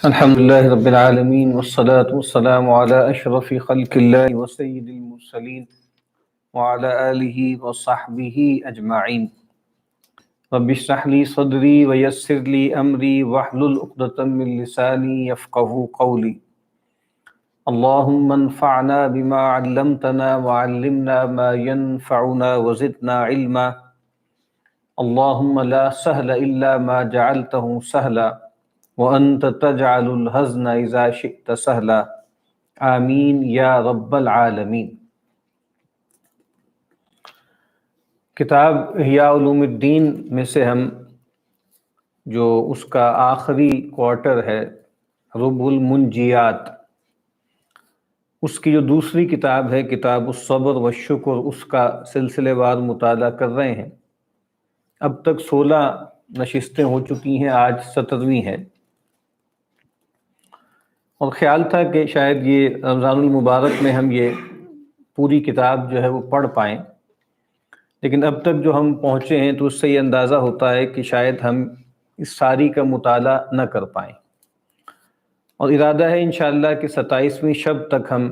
الحمد لله رب العالمين والصلاة والسلام على أشرف خلق الله وسيد المرسلين وعلى آله وصحبه أجمعين. رب اشرح لي صدري ويسر لي أمري واحلل عقدة من لساني يفقهوا قولي. اللهم انفعنا بما علمتنا وعلمنا ما ينفعنا وزدنا علما. اللهم لا سهل إلا ما جعلته سهلا وَأَنْتَ تَجْعَلُ الْحَزْنَ إِذَا شِئْتَ سَهْلًا آمین یا رب العالمین۔ کتاب احیاء علوم الدین میں سے ہم جو اس کا آخری کوارٹر ہے ربع المنجیات، اس کی جو دوسری کتاب ہے کتاب الصبر والشکر، اس کا سلسلے وار مطالعہ کر رہے ہیں۔ اب تک 16 نشستیں ہو چکی ہیں، آج 17ویں ہے، اور خیال تھا کہ شاید یہ رمضان المبارک میں ہم یہ پوری کتاب جو ہے وہ پڑھ پائیں، لیکن اب تک جو ہم پہنچے ہیں تو اس سے یہ اندازہ ہوتا ہے کہ شاید ہم اس ساری کا مطالعہ نہ کر پائیں، اور ارادہ ہے انشاءاللہ کہ 27ویں شب تک ہم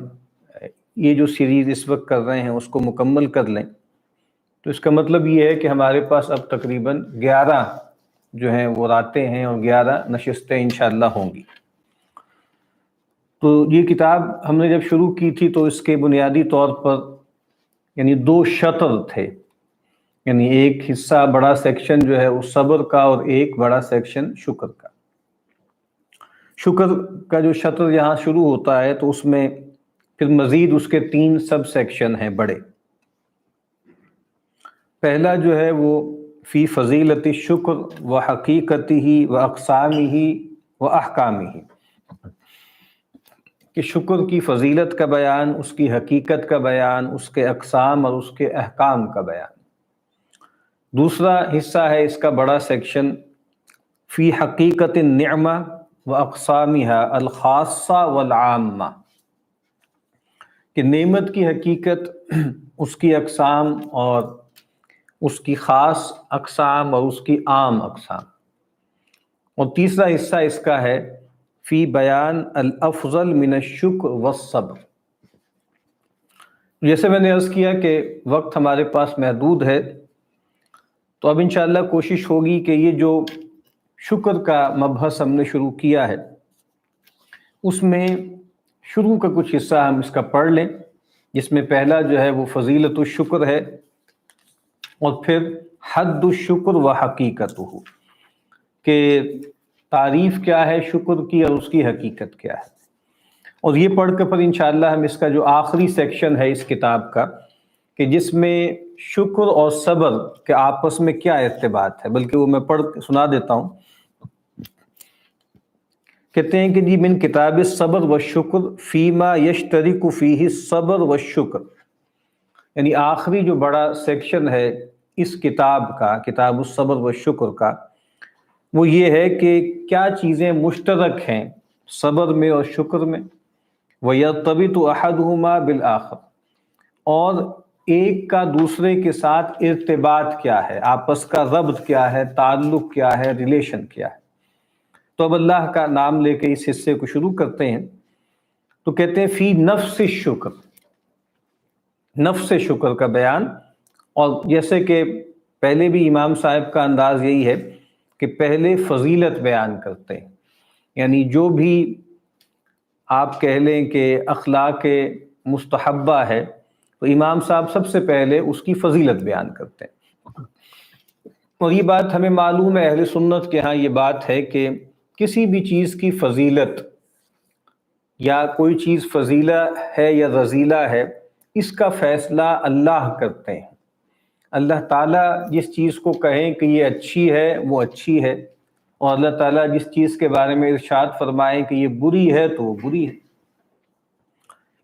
یہ جو سیریز اس وقت کر رہے ہیں اس کو مکمل کر لیں۔ تو اس کا مطلب یہ ہے کہ ہمارے پاس اب تقریباً 11 جو ہیں وہ راتیں ہیں اور 11 نشستیں انشاءاللہ ہوں گی۔ تو یہ کتاب ہم نے جب شروع کی تھی تو اس کے بنیادی طور پر یعنی 2 شطر تھے، یعنی ایک حصہ بڑا سیکشن جو ہے وہ صبر کا اور ایک بڑا سیکشن شکر کا۔ شکر کا جو شطر یہاں شروع ہوتا ہے تو اس میں پھر مزید اس کے 3 سب سیکشن ہیں بڑے۔ پہلا جو ہے وہ فی فضیلت الشکر و حقیقتہ و اقسامہ و احکامہ، کہ شکر کی فضیلت کا بیان، اس کی حقیقت کا بیان، اس کے اقسام اور اس کے احکام کا بیان۔ دوسرا حصہ ہے اس کا بڑا سیکشن فی حقیقت النعمہ و اقسامہا الخاصہ والعامہ، کہ نعمت کی حقیقت، اس کی اقسام اور اس کی خاص اقسام اور اس کی عام اقسام۔ اور تیسرا حصہ اس کا ہے فی بیان الافضل من الشکر والصبر۔ جیسے میں نے عرض کیا کہ وقت ہمارے پاس محدود ہے، تو اب انشاءاللہ کوشش ہوگی کہ یہ جو شکر کا مبحث ہم نے شروع کیا ہے اس میں شروع کا کچھ حصہ ہم اس کا پڑھ لیں، جس میں پہلا جو ہے وہ فضیلت الشکر ہے، اور پھر حد الشکر و حقیقتہ، کہ تعریف کیا ہے شکر کی اور اس کی حقیقت کیا ہے۔ اور یہ پڑھ کے پھر انشاءاللہ ہم اس کا جو آخری سیکشن ہے اس کتاب کا، کہ جس میں شکر اور صبر کے آپس میں کیا ارتباط ہے، بلکہ وہ میں پڑھ کے سنا دیتا ہوں۔ کہتے ہیں کہ جی من کتاب الصبر والشکر فیما یشترک فیہ الصبر والشکر، یعنی آخری جو بڑا سیکشن ہے اس کتاب کا، کتاب الصبر والشکر کا، وہ یہ ہے کہ کیا چیزیں مشترک ہیں صبر میں اور شکر میں، وَيَرْتَبِطُ أَحَدُهُمَا بِالْآخَرِ، اور ایک کا دوسرے کے ساتھ ارتباط کیا ہے، آپس کا ربط کیا ہے، تعلق کیا ہے، ریلیشن کیا ہے۔ تو اب اللہ کا نام لے کے اس حصے کو شروع کرتے ہیں۔ تو کہتے ہیں فی نفس الشکر، نفس شکر کا بیان، اور جیسے کہ پہلے بھی امام صاحب کا انداز یہی ہے کہ پہلے فضیلت بیان کرتے ہیں، یعنی جو بھی آپ کہہ لیں کہ اخلاق مستحبہ ہے تو امام صاحب سب سے پہلے اس کی فضیلت بیان کرتے ہیں۔ اور یہ بات ہمیں معلوم ہے، اہل سنت کے ہاں یہ بات ہے کہ کسی بھی چیز کی فضیلت یا کوئی چیز فضیلہ ہے یا رذیلہ ہے، اس کا فیصلہ اللہ کرتے ہیں۔ اللہ تعالیٰ جس چیز کو کہیں کہ یہ اچھی ہے وہ اچھی ہے، اور اللہ تعالیٰ جس چیز کے بارے میں ارشاد فرمائیں کہ یہ بری ہے تو وہ بری ہے۔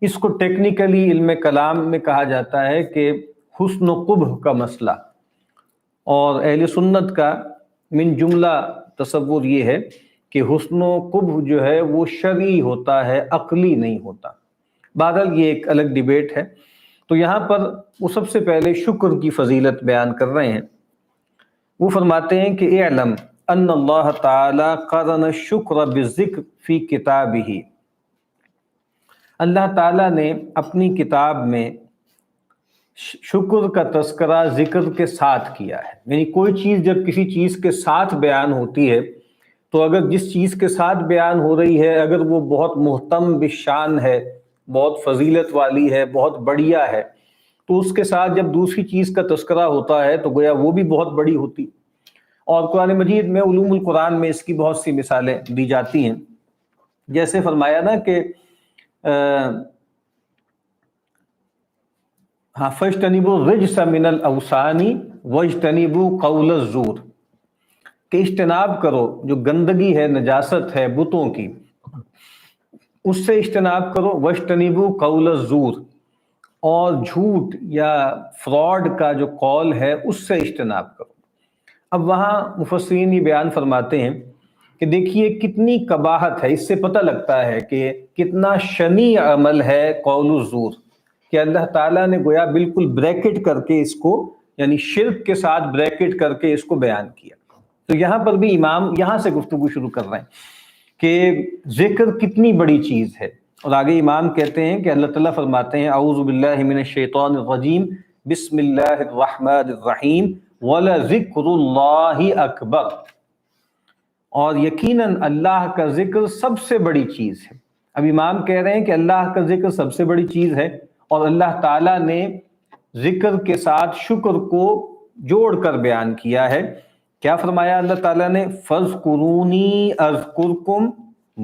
اس کو ٹیکنیکلی علم کلام میں کہا جاتا ہے کہ حسن و قبح کا مسئلہ، اور اہل سنت کا من جملہ تصور یہ ہے کہ حسن و قبح جو ہے وہ شرعی ہوتا ہے، عقلی نہیں ہوتا۔ بہرحال یہ ایک الگ ڈیبیٹ ہے۔ تو یہاں پر وہ سب سے پہلے شکر کی فضیلت بیان کر رہے ہیں۔ وہ فرماتے ہیں کہ اعلم ان اللہ تعالی قرن الشکر بالذکر فی کتابہ، اللہ تعالیٰ نے اپنی کتاب میں شکر کا تذکرہ ذکر کے ساتھ کیا ہے. یعنی کوئی چیز جب کسی چیز کے ساتھ بیان ہوتی ہے تو اگر جس چیز کے ساتھ بیان ہو رہی ہے اگر وہ بہت محتم بالشان ہے، بہت فضیلت والی ہے، بہت بڑھیا ہے، تو اس کے ساتھ جب دوسری چیز کا تذکرہ ہوتا ہے تو گویا وہ بھی بہت بڑی ہوتی. اور قرآن مجید میں علوم القرآن میں اس کی بہت سی مثالیں دی جاتی ہیں. جیسے فرمایا نا کہ فَاجْتَنِبُوا الرِّجْسَ مِنَ الْأَوْثَانِ وَاجْتَنِبُوا قَوْلَ الزُّورِ، کہ اجتناب کرو جو گندگی ہے، نجاست ہے بتوں کی، اس سے اجتناب کرو. وَاجْتَنِبُوا قَوْلَ الزُّورِ، اور جھوٹ یا فراڈ کا جو قول ہے اس سے اجتناب کرو. اب وہاں مفسرین یہ بیان فرماتے ہیں کہ دیکھیے کتنی قباحت ہے، اس سے پتہ لگتا ہے کہ کتنا شنیع عمل ہے قول الزور، کہ اللہ تعالیٰ نے گویا بالکل بریکٹ کر کے اس کو، یعنی شرک کے ساتھ بریکٹ کر کے اس کو بیان کیا. تو یہاں پر بھی امام یہاں سے گفتگو شروع کر رہے ہیں کہ ذکر کتنی بڑی چیز ہے. اور آگے امام کہتے ہیں کہ اللہ تعالیٰ فرماتے ہیں اعوذ باللہ من الشیطان الرجیم بسم اللہ الرحمن الرحیم وَلَذِكْرُ اللَّهِ اکبر، اور یقیناً اللہ کا ذکر سب سے بڑی چیز ہے. اب امام کہہ رہے ہیں کہ اللہ کا ذکر سب سے بڑی چیز ہے، اور اللہ تعالیٰ نے ذکر کے ساتھ شکر کو جوڑ کر بیان کیا ہے. کیا فرمایا اللہ تعالیٰ نے؟ فَاذْكُرُونِي أَذْكُرْكُمْ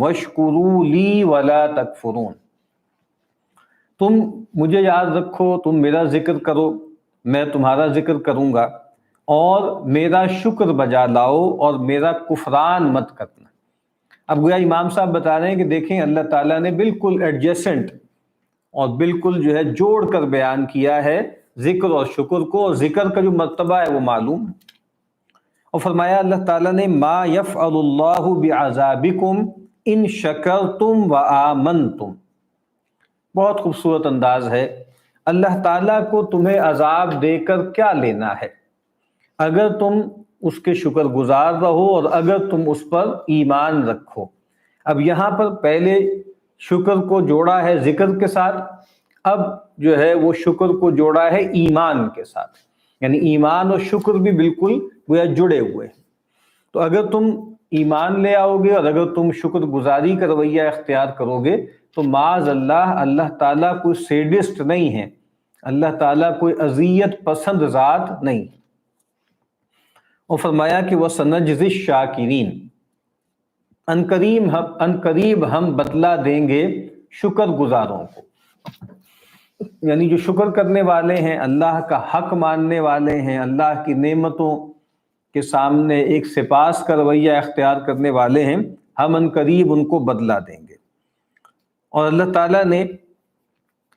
وَاشْكُرُوا لِي وَلَا تَكْفُرُونَ، تم مجھے یاد رکھو، تم میرا ذکر کرو، میں تمہارا ذکر کروں گا، اور میرا شکر بجا لاؤ اور میرا کفران مت کرنا. اب گویا امام صاحب بتا رہے ہیں کہ دیکھیں اللہ تعالیٰ نے بالکل ایڈجسنٹ اور بالکل جو ہے جوڑ کر بیان کیا ہے ذکر اور شکر کو، اور ذکر کا جو مرتبہ ہے وہ معلوم. اور فرمایا اللہ تعالیٰ نے ما یفعل اللہ بعذابکم ان شکرتم وآمنتم. بہت خوبصورت انداز ہے. اللہ تعالیٰ کو تمہیں عذاب دے کر کیا لینا ہے اگر تم اس کے شکر گزار رہو اور اگر تم اس پر ایمان رکھو. اب یہاں پر پہلے شکر کو جوڑا ہے ذکر کے ساتھ، اب جو ہے وہ شکر کو جوڑا ہے ایمان کے ساتھ، یعنی ایمان اور شکر بھی بالکل گویا جڑے ہوئے. تو اگر تم ایمان لے آؤ گے اور اگر تم شکر گزاری کا رویہ اختیار کرو گے تو معاذ اللہ، اللہ تعالیٰ کوئی سیڈسٹ نہیں ہے، اللہ تعالیٰ کوئی اذیت پسند ذات نہیں. اور فرمایا کہ وَسَنَجْزِي الشَّاكِرِينَ، ان قریب ہم بدلہ دیں گے شکر گزاروں کو. یعنی جو شکر کرنے والے ہیں، اللہ کا حق ماننے والے ہیں، اللہ کی نعمتوں کے سامنے ایک سپاس کا رویہ اختیار کرنے والے ہیں، ہم ان قریب ان کو بدلہ دیں گے. اور اللہ تعالیٰ نے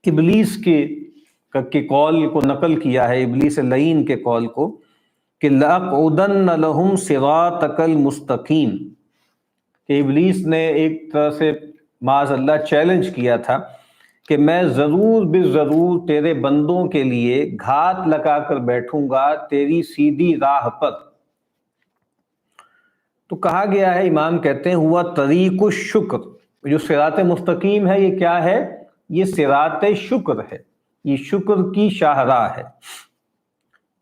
ابلیس کے قول کو نقل کیا ہے، ابلیس لعین کے قول کو، کہ لَأَقْعُدَنَّ لَهُمْ صِرَاطَكَ الْمُسْتَقِيمَ، کہ ابلیس نے ایک طرح سے معاذ اللہ چیلنج کیا تھا کہ میں ضرور بالضرور تیرے بندوں کے لیے گھات لگا کر بیٹھوں گا تیری سیدھی راہ پر. تو کہا گیا ہے، امام کہتے ہیں ہوا طریق الشکر، جو صراط مستقیم ہے یہ کیا ہے؟ یہ صراط شکر ہے، یہ شکر کی شاہراہ ہے.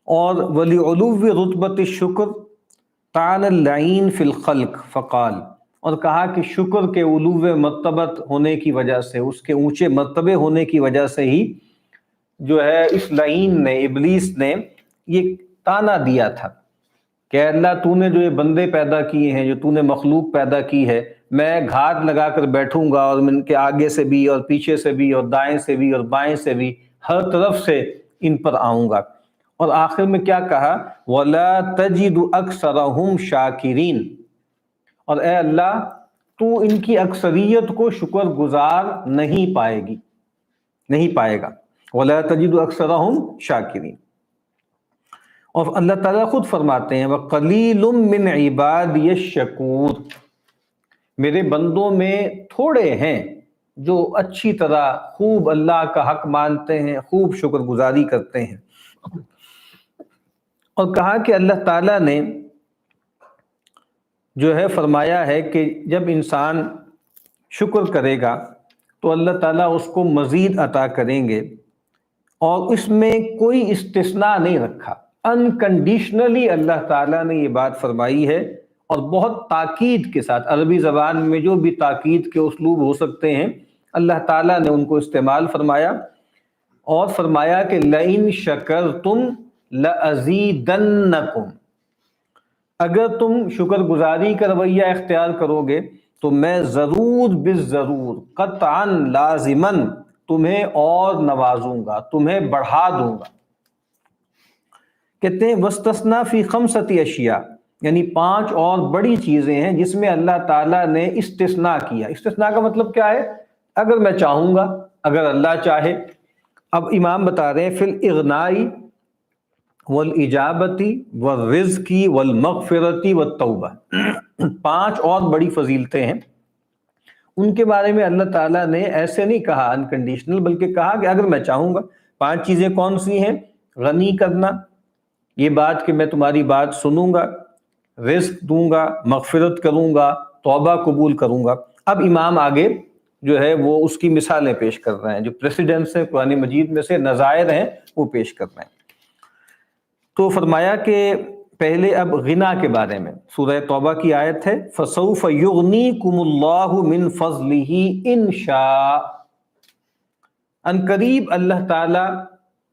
اور وَلِعُلُوِّ رُتْبَةِ الشُّكْرِ تَعَالَى اللَّعِينُ فِي الْخَلْقِ فقال، اور کہا کہ شکر کے علو مرتبت ہونے کی وجہ سے، اس کے اونچے مرتبے ہونے کی وجہ سے ہی جو ہے اس لعین نے، ابلیس نے یہ تانا دیا تھا کہ اللہ تو نے جو یہ بندے پیدا کیے ہیں، جو تو نے مخلوق پیدا کی ہے، میں گھات لگا کر بیٹھوں گا اور ان کے آگے سے بھی اور پیچھے سے بھی اور دائیں سے بھی اور بائیں سے بھی ہر طرف سے ان پر آؤں گا. اور آخر میں کیا کہا؟ وَلَا تَجِدُ أَكْثَرَهُمْ شَاكِرِينَ، اور اے اللہ تو ان کی اکثریت کو شکر گزار نہیں پائے گا. وَلَا تَجِدُ أَكْثَرَهُمْ شَاكِرِينَ. اور اللہ تعالیٰ خود فرماتے ہیں وَقَلِيلٌ مِّنْ عِبَادِيَ الشَّكُورِ، میرے بندوں میں تھوڑے ہیں جو اچھی طرح خوب اللہ کا حق مانتے ہیں، خوب شکر گزاری کرتے ہیں. اور کہا کہ اللہ تعالیٰ نے جو ہے فرمایا ہے کہ جب انسان شکر کرے گا تو اللہ تعالیٰ اس کو مزید عطا کریں گے، اور اس میں کوئی استثناء نہیں رکھا، انکنڈیشنلی اللہ تعالیٰ نے یہ بات فرمائی ہے، اور بہت تاکید کے ساتھ۔ عربی زبان میں جو بھی تاکید کے اسلوب ہو سکتے ہیں اللہ تعالیٰ نے ان کو استعمال فرمایا، اور فرمایا کہ لَإِن شَكَرْتُمْ لَأَزِيدَنَّكُمْ، اگر تم شکر گزاری کا رویہ اختیار کرو گے تو میں ضرور بالضرور قطعاً لازماً تمہیں اور نوازوں گا، تمہیں بڑھا دوں گا۔ کہتے ہیں وَاسْتَثْنَىٰ فِي خَمْسَةِ اشیاء، یعنی 5 اور بڑی چیزیں ہیں جس میں اللہ تعالیٰ نے استثناء کیا۔ استثناء کا مطلب کیا ہے؟ اگر میں چاہوں گا، اگر اللہ چاہے۔ اب امام بتا رہے ہیں فی الاغنائی والاجابتی والرزقی والمغفرتی والتوبہ، 5 اور بڑی فضیلتیں ہیں، ان کے بارے میں اللہ تعالیٰ نے ایسے نہیں کہا انکنڈیشنل، بلکہ کہا کہ اگر میں چاہوں گا۔ 5 چیزیں کون سی ہیں؟ غنی کرنا، یہ بات کہ میں تمہاری بات سنوں گا، رزق دوں گا، مغفرت کروں گا، توبہ قبول کروں گا۔ اب امام آگے جو ہے وہ اس کی مثالیں پیش کر رہے ہیں، جو پریسیڈنٹس ہیں قرآن مجید میں سے، نظائر ہیں، وہ پیش کر رہے ہیں۔ تو فرمایا کہ پہلے اب غنا کے بارے میں، سورہ توبہ کی آیت ہے فَسَوْفَ يُغْنِيكُمُ اللَّهُ مِن فَضْلِهِ إِن شَاءَ، ان قریب اللہ تعالیٰ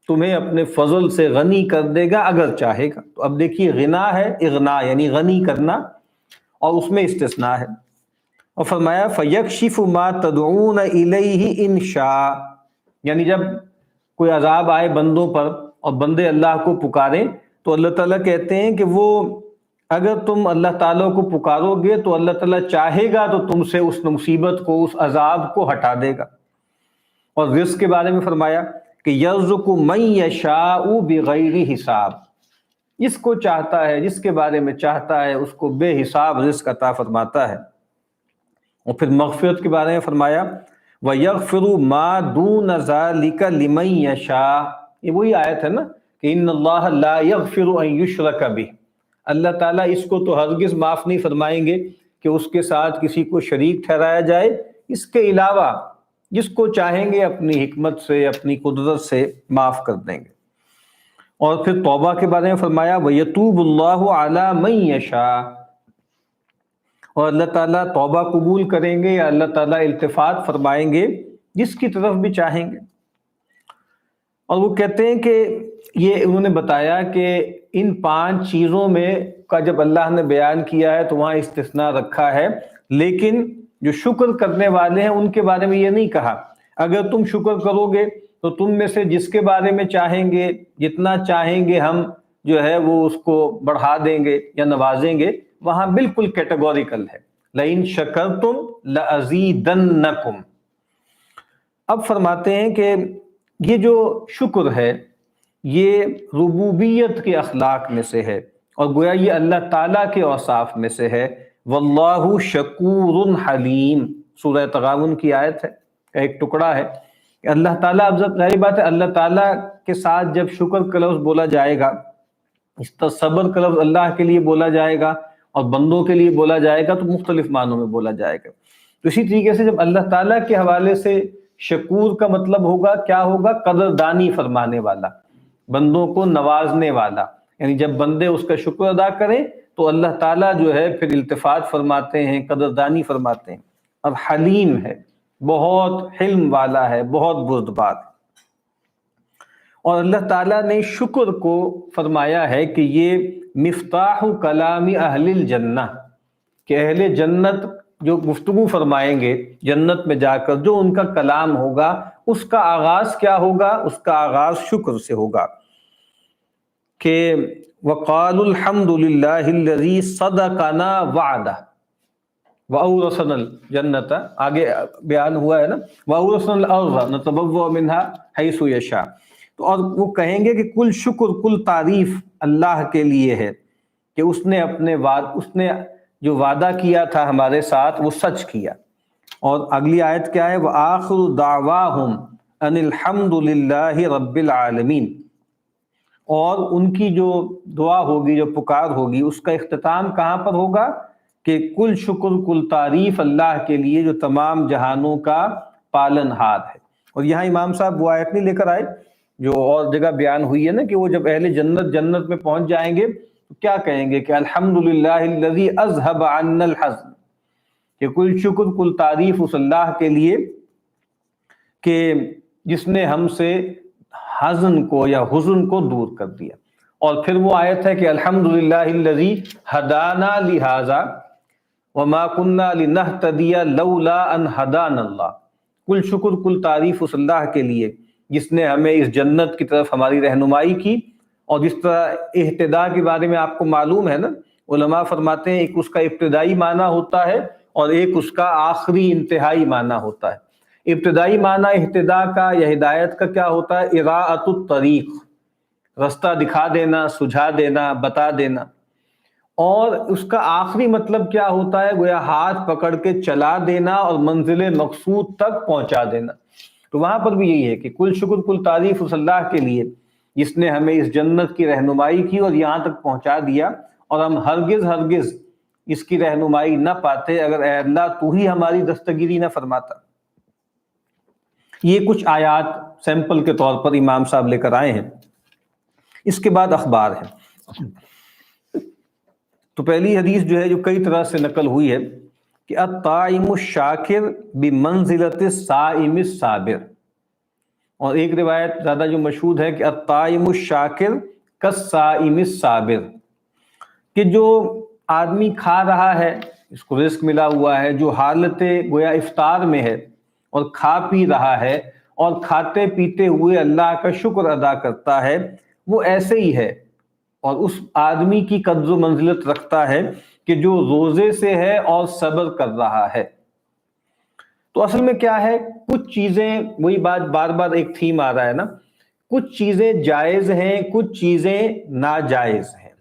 تمہیں اپنے فضل سے غنی کر دے گا اگر چاہے گا۔ تو اب دیکھیے غنا ہے، اغنا یعنی غنی کرنا، اور اس میں استثناء ہے۔ اور فرمایا فَيَكْشِفُ مَا تَدْعُونَ إِلَيْهِ إِن شَاءَ، یعنی جب کوئی عذاب آئے بندوں پر اور بندے اللہ کو پکاریں تو اللہ تعالیٰ کہتے ہیں کہ وہ اگر تم اللہ تعالیٰ کو پکارو گے تو اللہ تعالیٰ چاہے گا تو تم سے اس مصیبت کو، اس عذاب کو ہٹا دے گا۔ اور رزق کے بارے میں فرمایا کہ یرزق من یشاء بغیر حساب، جس کو چاہتا ہے، جس کے بارے میں چاہتا ہے اس کو بے حساب رزق عطا فرماتا ہے۔ اور پھر مغفرت کے بارے میں فرمایا وَيَغْفِرُ مَا دُونَ ذَلِكَ لِمَن يَشَاءُ، یہ وہی آیت ہے نا کہ ان اللہ لا یغفر ان یشرک بہ، اللہ تعالیٰ اس کو تو ہرگز معاف نہیں فرمائیں گے کہ اس کے ساتھ کسی کو شریک ٹھہرایا جائے، اس کے علاوہ جس کو چاہیں گے اپنی حکمت سے، اپنی قدرت سے معاف کر دیں گے۔ اور پھر توبہ کے بارے میں فرمایا وَيَتُوبُ اللَّهُ عَلَى مَن يَشَاءُ، اور اللہ تعالیٰ توبہ قبول کریں گے یا اللہ تعالیٰ التفات فرمائیں گے جس کی طرف بھی چاہیں گے۔ اور وہ کہتے ہیں کہ یہ انہوں نے بتایا کہ ان 5 چیزوں میں کا جب اللہ نے بیان کیا ہے تو وہاں استثناء رکھا ہے، لیکن جو شکر کرنے والے ہیں ان کے بارے میں یہ نہیں کہا۔ اگر تم شکر کرو گے تو تم میں سے جس کے بارے میں چاہیں گے، جتنا چاہیں گے ہم جو ہے وہ اس کو بڑھا دیں گے یا نوازیں گے، وہاں بالکل کیٹیگوریکل ہے لَإِن شَكَرْتُمْ لَأَزِيدَنَّكُمْ۔ اب فرماتے ہیں کہ یہ جو شکر ہے یہ ربوبیت کے اخلاق میں سے ہے، اور گویا یہ اللہ تعالیٰ کے اوصاف میں سے ہے۔ واللہ شکور حلیم، سورہ تغابن کی آیت ہے، ایک ٹکڑا ہے کہ اللہ تعالیٰ، اب ظاہر بات ہے اللہ تعالیٰ کے ساتھ جب شکر کا لفظ بولا جائے گا، اس طرح صبر کا لفظ اللہ کے لیے بولا جائے گا اور بندوں کے لیے بولا جائے گا تو مختلف معنوں میں بولا جائے گا۔ تو اسی طریقے سے جب اللہ تعالیٰ کے حوالے سے شکور کا مطلب ہوگا کیا ہوگا؟ قدردانی فرمانے والا، بندوں کو نوازنے والا، یعنی جب بندے اس کا شکر ادا کریں تو اللہ تعالیٰ جو ہے پھر التفات فرماتے ہیں، قدردانی فرماتے ہیں۔ اور حلیم ہے، بہت حلم والا ہے، بہت بردبار۔ اور اللہ تعالیٰ نے شکر کو فرمایا ہے کہ یہ مفتاح کلام اہل الجنہ، کہ اہل جنت جو گفتگو فرمائیں گے جنت میں جا کر، جو ان کا کلام ہوگا اس کا آغاز کیا ہوگا؟ اس کا آغاز شکر سے ہوگا کہ وَقَالُوا الْحَمْدُ لِلَّهِ الَّذِي صَدَقَنَا وَعْدَهُ وَأَوْرَثَنَا الْجَنَّةَ، آگے بیان ہوا ہے نا، وَأَوْرَثَنَا الْأَرْضَ نَتَبَوَّأُ مِنْهَا حَيْثُ يَشَاءُ۔ تو اور وہ کہیں گے کہ کل شکر، کل تعریف اللہ کے لیے ہے کہ اس نے اپنے اس نے جو وعدہ کیا تھا ہمارے ساتھ وہ سچ کیا۔ اور اگلی آیت کیا ہے؟ وَآخِرُ دَعْوَاهُمْ أَنِ الْحَمْدُ لِلَّهِ رَبِّ الْعَالَمِينَ، اور ان کی جو دعا ہوگی، جو پکار ہوگی، اس کا اختتام کہاں پر ہوگا؟ کہ کل شکر کل تعریف اللہ کے لیے جو تمام جہانوں کا پالن ہار ہے۔ اور یہاں امام صاحب وہ آیت نہیں لے کر آئے جو اور جگہ بیان ہوئی ہے نا کہ وہ جب اہل جنت میں پہنچ جائیں گے تو کیا کہیں گے کہ الحمدللہ الذی اذھب عنا الحزن، کہ کل شکر کل تعریف اس اللہ کے لیے کہ جس نے ہم سے حزن کو یا حزن کو دور کر دیا۔ اور پھر وہ آیت ہے کہ الحمدللہ الذی ہدانا لہذا وما كنا لنہتدی لولا ان ہدانا اللہ، کل شکر کل تعریف اس اللہ کے لیے جس نے ہمیں اس جنت کی طرف ہماری رہنمائی کی۔ اور جس طرح اہتداء کے بارے میں آپ کو معلوم ہے نا، علماء فرماتے ہیں ایک اس کا ابتدائی معنی ہوتا ہے اور ایک اس کا آخری انتہائی معنی ہوتا ہے۔ ابتدائی معنی اہتداء کا یا ہدایت کا کیا ہوتا ہے؟ اراءۃ الطریق، رستہ دکھا دینا، سجھا دینا، بتا دینا۔ اور اس کا آخری مطلب کیا ہوتا ہے؟ گویا ہاتھ پکڑ کے چلا دینا اور منزل مقصود تک پہنچا دینا۔ تو وہاں پر بھی یہی ہے کہ کل شکر کل تعریف اس اللہ کے لیے جس نے ہمیں اس جنت کی رہنمائی کی اور یہاں تک پہنچا دیا، اور ہم ہرگز اس کی رہنمائی نہ پاتے اگر اے اللہ تو ہی ہماری دستگیری نہ فرماتا۔ یہ کچھ آیات سیمپل کے طور پر امام صاحب لے کر آئے ہیں۔ اس کے بعد اخبار ہے۔ تو پہلی حدیث جو ہے جو کئی طرح سے نقل ہوئی ہے کہ الطائم الشاکر بمنزلۃ الصائم الصابر، اور ایک روایت زیادہ جو مشہور ہے کہ الطائم الشاکر کالصائم الصابر، کہ جو آدمی کھا رہا ہے، اس کو رزق ملا ہوا ہے، جو حالت گویا افطار میں ہے اور کھا پی رہا ہے اور کھاتے پیتے ہوئے اللہ کا شکر ادا کرتا ہے، وہ ایسے ہی ہے اور اس آدمی کی قدر و منزلت رکھتا ہے کہ جو روزے سے ہے اور صبر کر رہا ہے۔ تو اصل میں کیا ہے، کچھ چیزیں، وہی بات بار بار ایک تھیم آ رہا ہے نا، کچھ چیزیں جائز ہیں، کچھ چیزیں ناجائز ہیں۔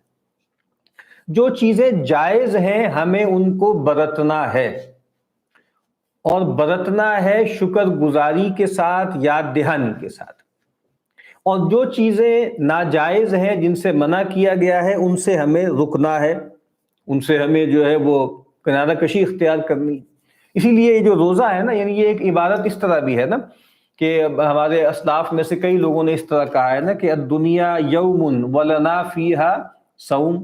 جو چیزیں جائز ہیں ہمیں ان کو برتنا ہے، اور برتنا ہے شکر گزاری کے ساتھ، یاد دہانی کے ساتھ۔ اور جو چیزیں ناجائز ہیں جن سے منع کیا گیا ہے ان سے ہمیں رکنا ہے، ان سے ہمیں جو ہے وہ کنارہ کشی اختیار کرنی۔ اسی لیے یہ جو روزہ ہے نا، یعنی یہ ایک عبادت اس طرح بھی ہے نا کہ ہمارے اسلاف میں سے کئی لوگوں نے اس طرح کہا ہے نا کہ الدنیا یوم ولنا فیہا صوم،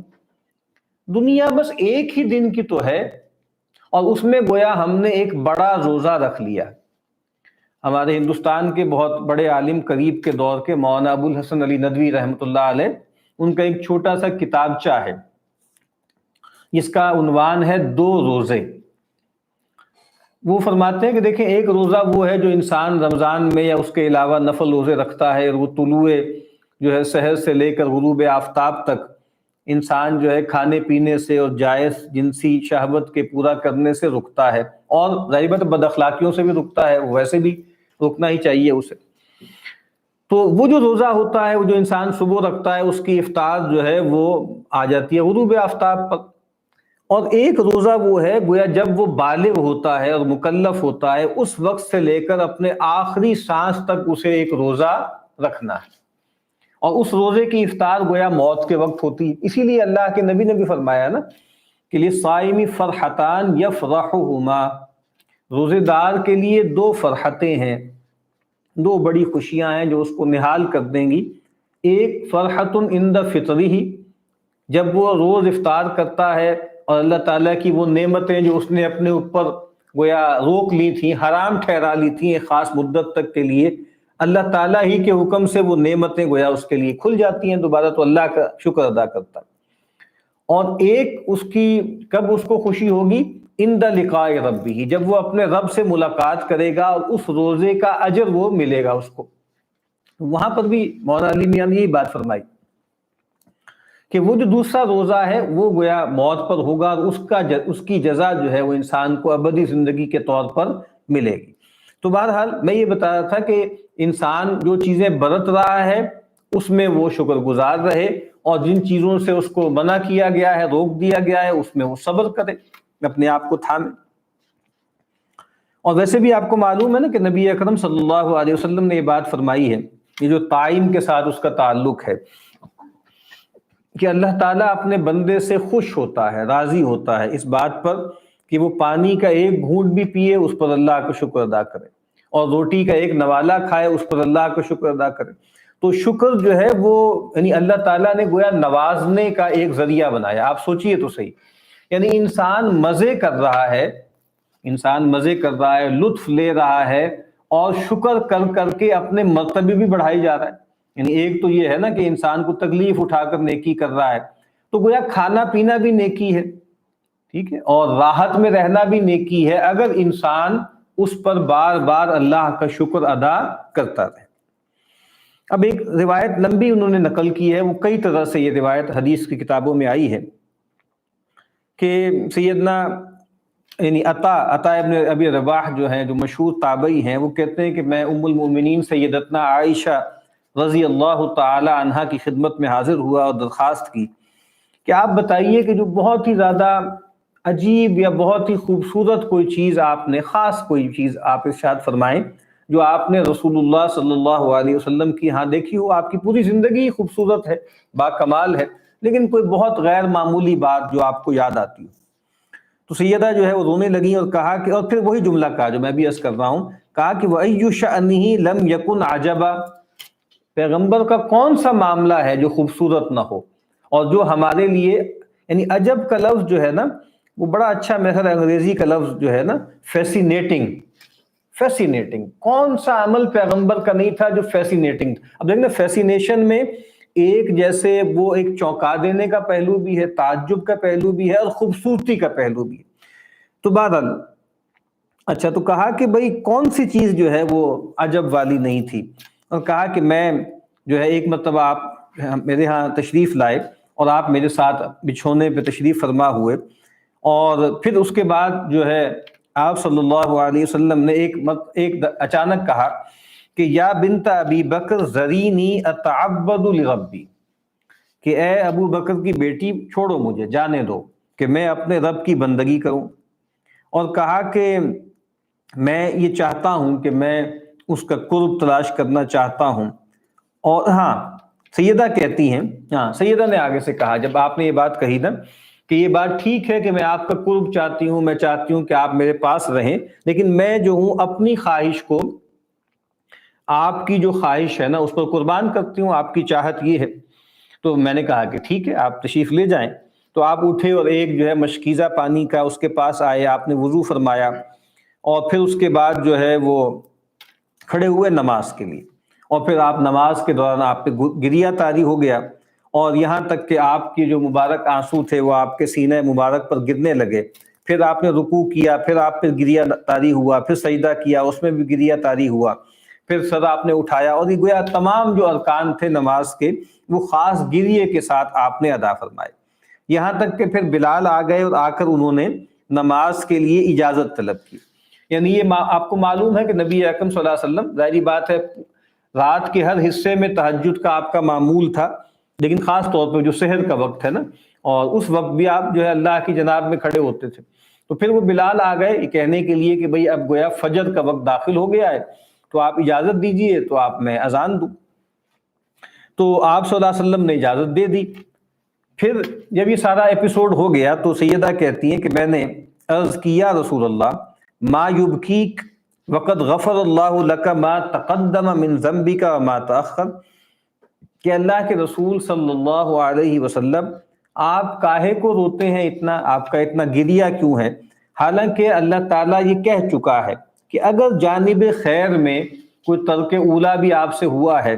دنیا بس ایک ہی دن کی تو ہے اور اس میں گویا ہم نے ایک بڑا روزہ رکھ لیا۔ ہمارے ہندوستان کے بہت بڑے عالم قریب کے دور کے مولانا ابو الحسن علی ندوی رحمۃ اللہ علیہ، ان کا ایک چھوٹا سا کتابچہ ہے جس کا عنوان ہے 2 روزے۔ وہ فرماتے ہیں کہ دیکھیں ایک روزہ وہ ہے جو انسان رمضان میں یا اس کے علاوہ نفل روزے رکھتا ہے، وہ طلوع جو ہے سحر سے لے کر غروب آفتاب تک انسان جو ہے کھانے پینے سے اور جائز جنسی شہوت کے پورا کرنے سے رکتا ہے، اور ظاہر بات بد اخلاقیوں سے بھی رکتا ہے، ویسے بھی رکنا ہی چاہیے اسے۔ تو وہ جو روزہ ہوتا ہے، وہ جو انسان صبح رکھتا ہے، اس کی افطار جو ہے وہ آ جاتی ہے غروب آفتاب پر۔ اور ایک روزہ وہ ہے گویا جب وہ بالغ ہوتا ہے اور مکلف ہوتا ہے، اس وقت سے لے کر اپنے آخری سانس تک اسے ایک روزہ رکھنا ہے، اور اس روزے کی افطار گویا موت کے وقت ہوتی ہے۔ اسی لیے اللہ کے نبی نے بھی فرمایا نا کہ للصائم فرحتان یفرحہما، روزے دار کے لیے 2 فرحتیں ہیں، 2 بڑی خوشیاں ہیں جو اس کو نہال کر دیں گی۔ ایک فرحت عند فطرہ، جب وہ روز افطار کرتا ہے اور اللہ تعالیٰ کی وہ نعمتیں جو اس نے اپنے اوپر گویا روک لی تھیں، حرام ٹھہرا لی تھیں ایک خاص مدت تک کے لیے، اللہ تعالیٰ ہی کے حکم سے وہ نعمتیں گویا اس کے لیے کھل جاتی ہیں دوبارہ، تو اللہ کا شکر ادا کرتا ہے۔ اور ایک اس کی کب اس کو خوشی ہوگی؟ عند لقاء ربہ، جب وہ اپنے رب سے ملاقات کرے گا اور اس روزے کا اجر وہ ملے گا اس کو۔ وہاں پر بھی مولانا علی میاں نے یہی بات فرمائی کہ وہ جو دوسرا روزہ ہے وہ گویا موت پر ہوگا، اور اس کی جزا جو ہے وہ انسان کو ابدی زندگی کے طور پر ملے گی۔ تو بہرحال میں یہ بتا رہا تھا کہ انسان جو چیزیں برت رہا ہے اس میں وہ شکر گزار رہے، اور جن چیزوں سے اس کو منع کیا گیا ہے، روک دیا گیا ہے، اس میں وہ صبر کرے، اپنے آپ کو تھامے۔ اور ویسے بھی آپ کو معلوم ہے نا کہ نبی اکرم صلی اللہ علیہ وسلم نے یہ بات فرمائی ہے، یہ جو تعیم کے ساتھ اس کا تعلق ہے کہ اللہ تعالیٰ اپنے بندے سے خوش ہوتا ہے، راضی ہوتا ہے اس بات پر کہ وہ پانی کا ایک گھونٹ بھی پیے اس پر اللہ کا شکر ادا کرے، اور روٹی کا ایک نوالا کھائے اس پر اللہ کا شکر ادا کرے۔ تو شکر جو ہے وہ یعنی اللہ تعالیٰ نے گویا نوازنے کا ایک ذریعہ بنایا۔ آپ سوچئے تو صحیح، یعنی انسان مزے کر رہا ہے، لطف لے رہا ہے، اور شکر کر کر کے اپنے مرتبے بھی بڑھائی جا رہا ہے۔ یعنی ایک تو یہ ہے نا کہ انسان کو تکلیف اٹھا کر نیکی کر رہا ہے، تو گویا کھانا پینا بھی نیکی ہے، ٹھیک ہے، اور راحت میں رہنا بھی نیکی ہے اگر انسان اس پر بار بار اللہ کا شکر ادا کرتا رہے۔ اب ایک روایت لمبی انہوں نے نقل کی ہے، وہ کئی طرح سے یہ روایت حدیث کی کتابوں میں آئی ہے کہ سیدنا یعنی عطا ابن ابی رباح جو ہیں، جو مشہور تابعی ہیں، وہ کہتے ہیں کہ میں ام المؤمنین سیدتنا عائشہ رضی اللہ تعالی عنہا کی خدمت میں حاضر ہوا اور درخواست کی کہ آپ بتائیے کہ جو بہت ہی زیادہ عجیب یا بہت ہی خوبصورت کوئی چیز آپ نے، خاص کوئی چیز آپ ارشاد فرمائیں جو آپ نے رسول اللہ صلی اللہ علیہ وسلم کی ہاں دیکھی ہو، آپ کی پوری زندگی ہی خوبصورت ہے، با کمال ہے، لیکن کوئی بہت غیر معمولی بات جو آپ کو یاد آتی ہو۔ تو سیدہ جو ہے وہ رونے لگیں اور کہا کہ، اور پھر وہی جملہ کہا جو میں بھی عرض کر رہا ہوں، کہا کہ وَأَيُّ شَأْنِهِ لَمْ يَكُنْ عَجَبًا، پیغمبر کا کون سا معاملہ ہے جو خوبصورت نہ ہو، اور جو ہمارے لیے، یعنی عجب کا لفظ جو ہے نا وہ بڑا اچھا میرا انگریزی کا لفظ جو ہے نا فیسینیٹنگ، کون سا عمل پیغمبر کا نہیں تھا جو فیسینیٹنگ تھا۔ اب دیکھنا فیسینیشن میں ایک جیسے وہ ایک چونکا دینے کا پہلو بھی ہے، تعجب کا پہلو بھی ہے، اور خوبصورتی کا پہلو بھی ہے۔ تو بہرحال اچھا، تو کہا کہ بھئی کون سی چیز جو ہے وہ عجب والی نہیں تھی، اور کہا کہ میں جو ہے ایک مرتبہ آپ میرے ہاں تشریف لائے اور آپ میرے ساتھ بچھونے پہ تشریف فرما ہوئے، اور پھر اس کے بعد جو ہے آپ صلی اللہ علیہ وسلم نے ایک اچانک کہا کہ یا بنت ابی بکر ذرینی اتعبد لربی، کہ اے ابو بکر کی بیٹی چھوڑو مجھے، جانے دو کہ میں اپنے رب کی بندگی کروں، اور کہا کہ میں یہ چاہتا ہوں کہ میں اس کا قرب تلاش کرنا چاہتا ہوں۔ اور ہاں سیدہ کہتی ہیں، ہاں سیدہ نے آگے سے کہا جب آپ نے یہ بات کہی نا کہ یہ بات ٹھیک ہے کہ میں آپ کا قرب چاہتی ہوں، میں چاہتی ہوں کہ آپ میرے پاس رہیں، لیکن میں جو ہوں اپنی خواہش کو آپ کی جو خواہش ہے نا اس پر قربان کرتی ہوں، آپ کی چاہت یہ ہے۔ تو میں نے کہا کہ ٹھیک ہے، آپ تشریف لے جائیں۔ تو آپ اٹھے اور ایک جو ہے مشکیزہ پانی کا اس کے پاس آئے، آپ نے وضو فرمایا، اور پھر اس کے بعد جو ہے وہ کھڑے ہوئے نماز کے لیے، اور پھر آپ نماز کے دوران آپ پہ گریہ طاری ہو گیا، اور یہاں تک کہ آپ کی جو مبارک آنسو تھے وہ آپ کے سینہ مبارک پر گرنے لگے۔ پھر آپ نے رکوع کیا، پھر آپ پہ گریہ طاری ہوا، پھر سجدہ کیا، اس میں بھی گریہ طاری ہوا، پھر سر آپ نے اٹھایا، اور یہ گویا تمام جو ارکان تھے نماز کے وہ خاص گریے کے ساتھ آپ نے ادا فرمائے۔ یہاں تک کہ پھر بلال آ گئے اور آ کر انہوں نے نماز کے لیے اجازت طلب کی۔ یعنی یہ آپ کو معلوم ہے کہ نبی اکرم صلی اللہ علیہ وسلم، ظاہری بات ہے رات کے ہر حصے میں تہجد کا آپ کا معمول تھا، لیکن خاص طور پہ جو سحر کا وقت ہے نا، اور اس وقت بھی آپ جو ہے اللہ کی جناب میں کھڑے ہوتے تھے۔ تو پھر وہ بلال آ گئے یہ کہنے کے لیے کہ بھئی اب گویا فجر کا وقت داخل ہو گیا ہے، تو آپ اجازت دیجئے تو آپ میں اذان دوں۔ تو آپ صلی اللہ علیہ وسلم نے اجازت دے دی۔ پھر جب یہ سارا ایپیسوڈ ہو گیا تو سیدہ کہتی ہیں کہ میں نے عرض کیا رسول اللہ ما یبکیک وقد غفر اللہ لک ما تقدم من ذنبک وما تأخر، کہ اللہ کے رسول صلی اللہ علیہ وسلم آپ کاہے کو روتے ہیں اتنا، آپ کا اتنا گریہ کیوں ہے، حالانکہ اللہ تعالیٰ یہ کہہ چکا ہے کہ اگر جانب خیر میں کوئی ترک اولا بھی آپ سے ہوا ہے،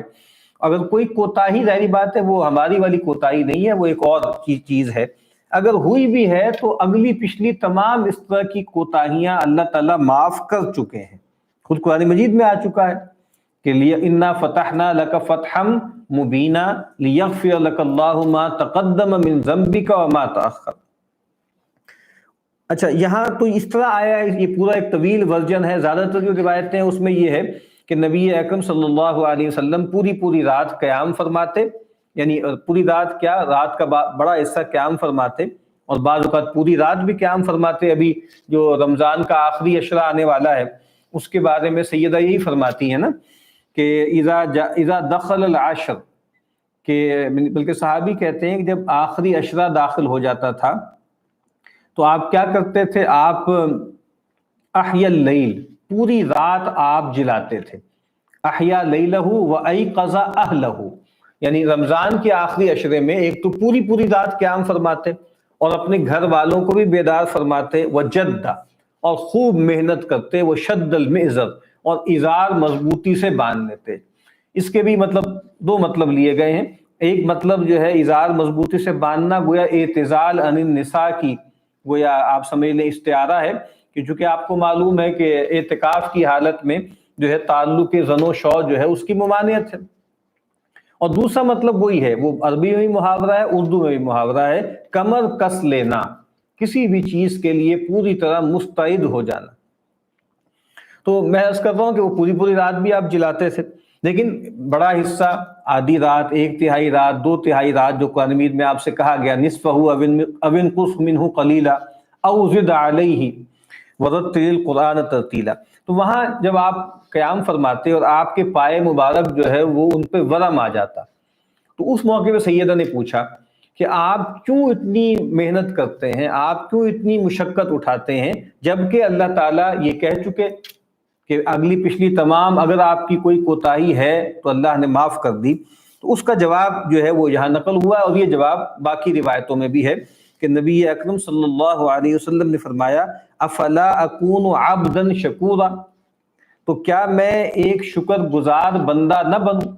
اگر کوئی کوتاہی، ظاہری بات ہے وہ ہماری والی کوتاہی نہیں ہے، وہ ایک اور چیز ہے، اگر ہوئی بھی ہے تو اگلی پچھلی تمام اس طرح کی کوتاہیاں اللہ تعالیٰ معاف کر چکے ہیں، خود قرآن مجید میں آ چکا ہے کہ اِنَّا فَتَحْنَا لَكَ فَتْحًا مُبِينًا لِيَغْفِرَ لَكَ اللَّهُ مَا تَقَدَّمَ مِن ذَنبِكَ وَمَا تَأَخَّرَ۔ اچھا یہاں تو اس طرح آیا ہے، یہ پورا ایک طویل ورژن ہے، زیادہ تر جو روایتیں ہیں اس میں یہ ہے کہ نبی اکرم صلی اللہ علیہ وسلم پوری رات قیام فرماتے، یعنی پوری رات کیا، رات کا بڑا حصہ قیام فرماتے، اور بعض اوقات پوری رات بھی قیام فرماتے۔ ابھی جو رمضان کا آخری عشرہ آنے والا ہے اس کے بارے میں سیدہ یہی فرماتی ہیں نا کہ اذا دخل العشر، کہ بلکہ صحابی کہتے ہیں کہ جب آخری عشرہ داخل ہو جاتا تھا تو آپ کیا کرتے تھے، آپ احیا اللیل، پوری رات آپ جلاتے تھے، احیا لیلہ و ایقظ اہلہ، یعنی رمضان کے آخری عشرے میں ایک تو پوری پوری رات قیام فرماتے اور اپنے گھر والوں کو بھی بیدار فرماتے، وجد، اور خوب محنت کرتے، وہ شد المئزر، اور ازار مضبوطی سے باندھ لیتے۔ اس کے بھی مطلب دو مطلب لیے گئے ہیں۔ ایک مطلب جو ہے ازار مضبوطی سے باندھنا گویا اعتزال عن النساء کی گویا آپ سمجھ لیں استعارہ ہے، کہ چونکہ آپ کو معلوم ہے کہ اعتکاف کی حالت میں جو ہے تعلق زن و شو جو ہے اس کی ممانعت ہے۔ اور دوسرا مطلب وہی ہے، وہ عربی میں بھی محاورہ ہے، اردو میں بھی محاورہ ہے، کمر کس لینا، کسی بھی چیز کے لیے پوری طرح مستعد ہو جانا۔ تو میں عرض کر رہا ہوں کہ وہ پوری پوری رات بھی آپ جلاتے تھے، لیکن بڑا حصہ آدھی رات، ایک تہائی رات، دو تہائی رات جو قرآن مجید میں آپ سے کہا گیا، نصفہ او انقص منہ قلیلا او زد علیہ ورتل القرآن ترتیلا، تو وہاں جب آپ قیام فرماتے اور آپ کے پائے مبارک جو ہے وہ ان پہ ورم آ جاتا، تو اس موقع پہ سیدہ نے پوچھا کہ آپ کیوں اتنی محنت کرتے ہیں، آپ کیوں اتنی مشقت اٹھاتے ہیں، جبکہ اللہ تعالیٰ یہ کہہ چکے کہ اگلی پچھلی تمام اگر آپ کی کوئی کوتاہی ہے تو اللہ نے معاف کر دی۔ تو اس کا جواب جو ہے وہ یہاں نقل ہوا ہے، اور یہ جواب باقی روایتوں میں بھی ہے کہ نبی اکرم صلی اللہ علیہ وسلم نے فرمایا افلا اکون عبدا شکورا، تو کیا میں ایک شکر گزار بندہ نہ بنوں،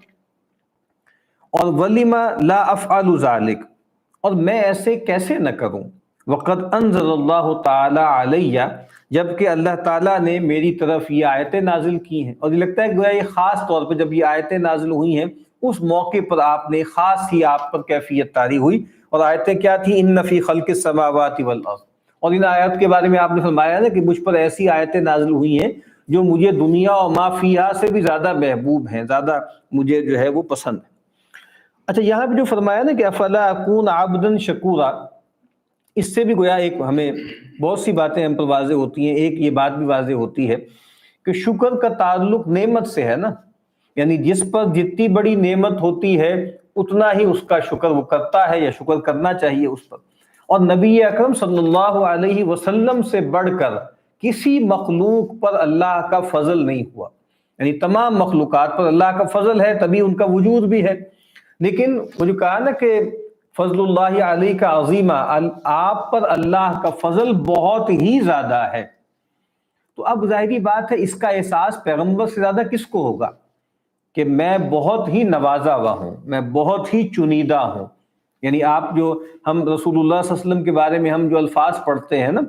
اور وَلِمَ لَا أَفْعَلُ ذَلِكَ، اور میں ایسے کیسے نہ کروں، وَقَدْ أَنزَلَ اللَّهُ تَعَالَى عَلَيَّ، جبکہ اللہ تعالیٰ نے میری طرف یہ آیتیں نازل کی ہیں۔ اور یہ لگتا ہے کہ یہ خاص طور پہ جب یہ آیتیں نازل ہوئی ہیں اس موقع پر آپ نے خاص ہی آپ پر کیفیت طاری ہوئی، اور آیتیں کیا تھیں؟ اِنَّ فِي خَلْقِ السَّمَاوَاتِ وَالْأَرْضِ، اور ان آیات کے بارے میں آپ نے فرمایا نا کہ مجھ پر ایسی آیتیں نازل ہوئی ہیں جو مجھے دنیا اور ما فیہا سے بھی زیادہ محبوب ہیں، زیادہ مجھے جو ہے وہ پسند ہے۔ اچھا، یہاں پہ جو فرمایا نا کہ افلا اکون عبدا شکورا، اس سے بھی گویا ایک ہمیں بہت سی باتیں ہم پر واضح ہوتی ہیں۔ ایک یہ بات بھی واضح ہوتی ہے کہ شکر کا تعلق نعمت سے ہے نا، یعنی جس پر جتنی بڑی نعمت ہوتی ہے اتنا ہی اس کا شکر وہ کرتا ہے یا شکر کرنا چاہیے اس پر۔ اور نبی اکرم صلی اللہ علیہ وسلم سے بڑھ کر کسی مخلوق پر اللہ کا فضل نہیں ہوا، یعنی تمام مخلوقات پر اللہ کا فضل ہے تبھی ان کا وجود بھی ہے، لیکن وہ جو کہا نا کہ فضل اللہ علیہ کا عظیمہ، آپ پر اللہ کا فضل بہت ہی زیادہ ہے۔ تو اب ظاہری بات ہے اس کا احساس پیغمبر سے زیادہ کس کو ہوگا کہ میں بہت ہی نوازا ہوا ہوں، میں بہت ہی چنیدہ ہوں۔ یعنی آپ جو ہم رسول اللہ صلی اللہ علیہ وسلم کے بارے میں ہم جو الفاظ پڑھتے ہیں نا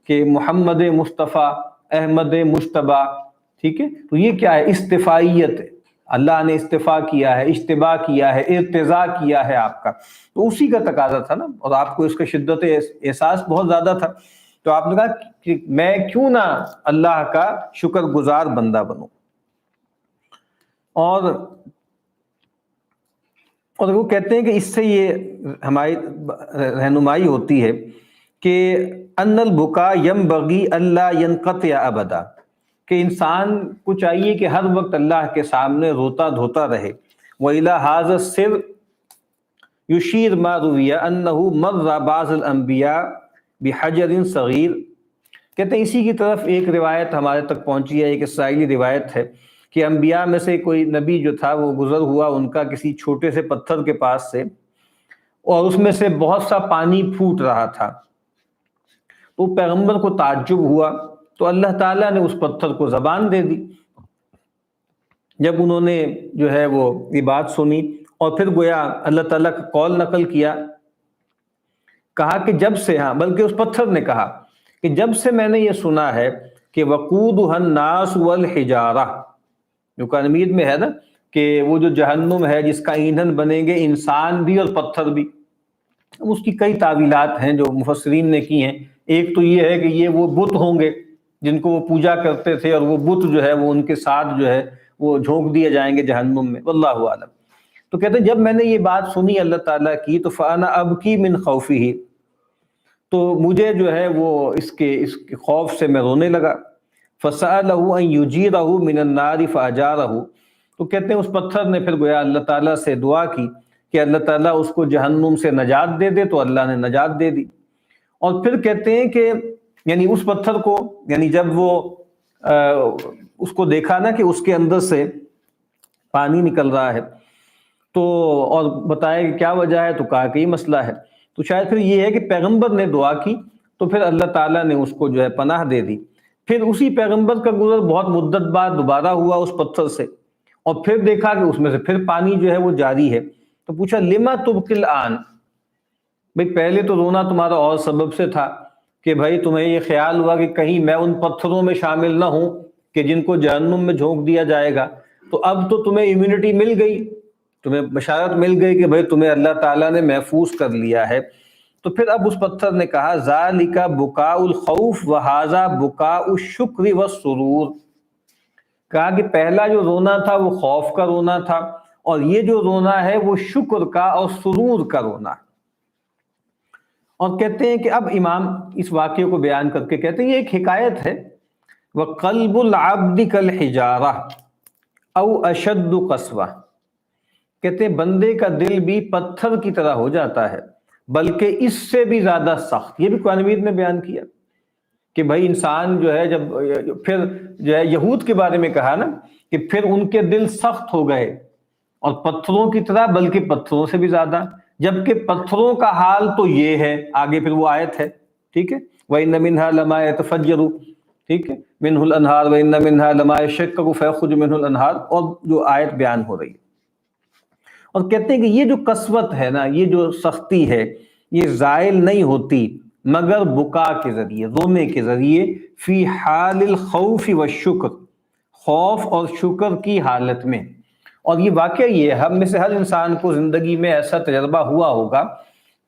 کہ محمد مصطفیٰ، احمد مجتبیٰ، ٹھیک ہے، تو یہ کیا ہے؟ استفائیت ہے، اللہ نے استفاء کیا ہے، اجتباء کیا ہے، ارتضاء کیا ہے آپ کا، تو اسی کا تقاضا تھا نا، اور آپ کو اس کا شدت احساس بہت زیادہ تھا، تو آپ نے کہا کہ میں کیوں نہ اللہ کا شکر گزار بندہ بنوں۔ اور وہ کہتے ہیں کہ اس سے یہ ہماری رہنمائی ہوتی ہے کہ ان البکا ینبغی الا ینقطع ابدا، کہ انسان کو چاہیے کہ ہر وقت اللہ کے سامنے روتا دھوتا رہے۔ وَإِلَى هَذَا السِّرِّ يُشِيرُ مَا رُوِيَ أَنَّهُ مَرَّ بَعْضُ الْأَنْبِيَاءِ بِحَجَرٍ صَغِيرٍ، کہتے ہیں اسی کی طرف ایک روایت ہمارے تک پہنچی ہے، ایک اسرائیلی روایت ہے کہ انبیاء میں سے کوئی نبی جو تھا وہ گزر ہوا ان کا کسی چھوٹے سے پتھر کے پاس سے، اور اس میں سے بہت سا پانی پھوٹ رہا تھا، تو پیغمبر کو تعجب ہوا، تو اللہ تعالیٰ نے اس پتھر کو زبان دے دی۔ جب انہوں نے جو ہے وہ یہ بات سنی اور پھر گویا اللہ تعالیٰ کا قول نقل کیا، کہا کہ جب سے، ہاں بلکہ اس پتھر نے کہا کہ جب سے میں نے یہ سنا ہے کہ وقودها الناس والحجارہ، جو قرآن مجید میں ہے نا کہ وہ جو جہنم ہے جس کا ایندھن بنیں گے انسان بھی اور پتھر بھی، اس کی کئی تعویلات ہیں جو مفسرین نے کی ہیں۔ ایک تو یہ ہے کہ یہ وہ بت ہوں گے جن کو وہ پوجا کرتے تھے، اور وہ بت جو ہے وہ ان کے ساتھ جو ہے وہ جھونک دیے جائیں گے جہنم میں، واللہ اعلم۔ تو کہتے ہیں جب میں نے یہ بات سنی اللہ تعالیٰ کی تو فانا ابکی من خوفہ، تو مجھے جو ہے وہ اس کے خوف سے میں رونے لگا۔ فسألہ ان یجیرہ من النار فاجارہ، تو کہتے ہیں اس پتھر نے پھر گویا اللہ تعالیٰ سے دعا کی کہ اللہ تعالیٰ اس کو جہنم سے نجات دے دے، تو اللہ نے نجات دے دی۔ اور پھر کہتے ہیں کہ یعنی اس پتھر کو، یعنی جب وہ اس کو دیکھا نا کہ اس کے اندر سے پانی نکل رہا ہے، تو اور بتایا کہ کیا وجہ ہے، تو کہا کہ یہ مسئلہ ہے۔ تو شاید پھر یہ ہے کہ پیغمبر نے دعا کی تو پھر اللہ تعالیٰ نے اس کو جو ہے پناہ دے دی۔ پھر اسی پیغمبر کا گزر بہت مدت بعد دوبارہ ہوا اس پتھر سے، اور پھر دیکھا کہ اس میں سے پھر پانی جو ہے وہ جاری ہے۔ تو پوچھا لما تبقی الآن، بھئی پہلے تو رونا تمہارا اور سبب سے تھا کہ بھائی تمہیں یہ خیال ہوا کہ کہیں میں ان پتھروں میں شامل نہ ہوں کہ جن کو جہنم میں جھونک دیا جائے گا، تو اب تو تمہیں امیونٹی مل گئی، تمہیں بشارت مل گئی کہ بھائی تمہیں اللہ تعالیٰ نے محفوظ کر لیا ہے۔ تو پھر اب اس پتھر نے کہا ذالک بکاء الخوف وہذا بکاء الشکر والسرور، کہا کہ پہلا جو رونا تھا وہ خوف کا رونا تھا، اور یہ جو رونا ہے وہ شکر کا اور سرور کا رونا۔ اور کہتے ہیں کہ اب امام اس واقعے کو بیان کر کے کہتے ہیں یہ ایک حکایت ہے، وَقَلْبُ الْعَبْدِ كَالْحِجَارَةِ أَوْ أَشَدُّ قَسْوَةً، کہتے ہیں بندے کا دل بھی پتھر کی طرح ہو جاتا ہے بلکہ اس سے بھی زیادہ سخت۔ یہ بھی قرآن مجید نے بیان کیا کہ بھائی انسان جو ہے جب پھر جو ہے یہود کے بارے میں کہا نا کہ پھر ان کے دل سخت ہو گئے اور پتھروں کی طرح، بلکہ پتھروں سے بھی زیادہ، جبکہ پتھروں کا حال تو یہ ہے، آگے پھر وہ آیت ہے، ٹھیک ہے، وَإِنَّ مِنْهَا لَمَا يَتَفَجَّرُ، ٹھیک ہے، مِنْهُ الْأَنْهَارُ وَإِنَّ مِنْهَا لَمَا يَشَّقَّقُ فَيَخْرُجُ مِنْهُ الْأَنْهَارُ، اور جو آیت بیان ہو رہی ہے۔ اور کہتے ہیں کہ یہ جو قسوت ہے نا، یہ جو سختی ہے، یہ زائل نہیں ہوتی مگر بکا کے ذریعے، رونے کے ذریعے، فی حال الخوف والشکر، خوف اور شکر کی حالت میں۔ اور یہ واقعہ یہ ہے، ہم میں سے ہر انسان کو زندگی میں ایسا تجربہ ہوا ہوگا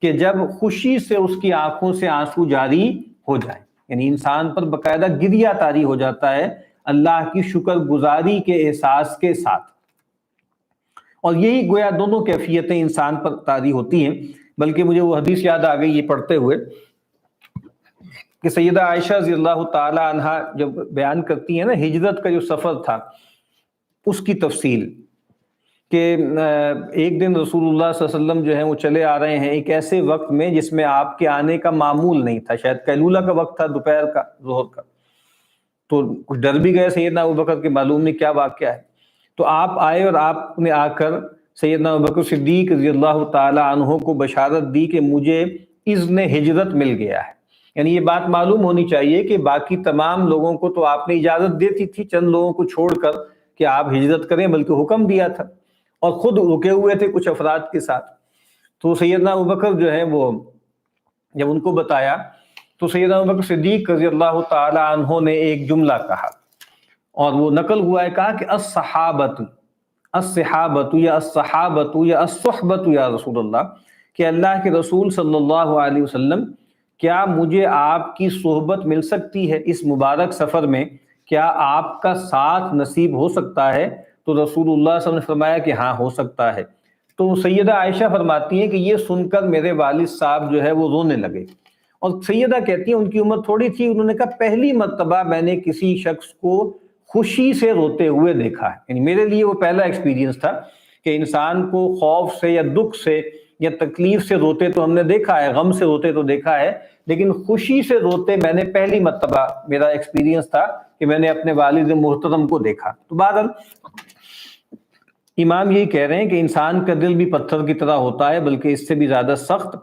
کہ جب خوشی سے اس کی آنکھوں سے آنسو جاری ہو جائے، یعنی انسان پر باقاعدہ گریہ طاری ہو جاتا ہے اللہ کی شکر گزاری کے احساس کے ساتھ۔ اور یہی گویا دونوں کیفیتیں انسان پر طاری ہوتی ہیں۔ بلکہ مجھے وہ حدیث یاد آ گئی یہ پڑھتے ہوئے کہ سیدہ عائشہ رضی اللہ تعالی عنہا جب بیان کرتی ہیں نا ہجرت کا جو سفر تھا اس کی تفصیل، کہ ایک دن رسول اللہ صلی اللہ علیہ وسلم جو ہیں وہ چلے آ رہے ہیں ایک ایسے وقت میں جس میں آپ کے آنے کا معمول نہیں تھا، شاید قیلولہ کا وقت تھا، دوپہر کا، ظہر کا، تو کچھ ڈر بھی گئے سیدنا ابوبکر کہ معلوم نہیں کیا واقعہ ہے۔ تو آپ آئے اور آپ نے آ کر سیدنا ابوبکر صدیق رضی اللہ تعالی عنہ کو بشارت دی کہ مجھے اذن ہجرت مل گیا ہے۔ یعنی یہ بات معلوم ہونی چاہیے کہ باقی تمام لوگوں کو تو آپ نے اجازت دیتی تھی، چند لوگوں کو چھوڑ کر کہ آپ ہجرت کریں، بلکہ حکم دیا تھا، اور خود رکے ہوئے تھے کچھ افراد کے ساتھ۔ تو سیدنا ابوبکر جو ہے وہ جب ان کو بتایا تو سیدنا ابوبکر صدیق رضی اللہ تعالی عنہ نے ایک جملہ کہا، اور وہ نقل ہوا ہے، کہا کہ الصحابۃ الصحابۃ یا الصحابۃ یا الصحبۃ یا رسول اللہ، کہ اللہ کے رسول صلی اللہ علیہ وسلم کیا مجھے آپ کی صحبت مل سکتی ہے اس مبارک سفر میں، کیا آپ کا ساتھ نصیب ہو سکتا ہے؟ تو رسول اللہ صلی اللہ علیہ وسلم نے فرمایا کہ ہاں ہو سکتا ہے۔ تو سیدہ عائشہ فرماتی ہیں کہ یہ سن کر میرے والد صاحب جو ہے وہ رونے لگے، اور سیدہ کہتی ہیں ان کی عمر تھوڑی تھی، انہوں نے کہا پہلی مرتبہ میں نے کسی شخص کو خوشی سے روتے ہوئے دیکھا ہے، یعنی میرے لیے وہ پہلا ایکسپیرینس تھا کہ انسان کو خوف سے یا دکھ سے یا تکلیف سے روتے تو ہم نے دیکھا ہے، غم سے روتے تو دیکھا ہے، لیکن خوشی سے روتے میں نے پہلی مرتبہ میرا ایکسپیرینس تھا کہ میں نے اپنے والد محترم کو دیکھا۔ تو بہرحال امام یہی کہہ رہے ہیں کہ انسان کا دل بھی پتھر کی طرح ہوتا ہے بلکہ اس سے بھی زیادہ سخت،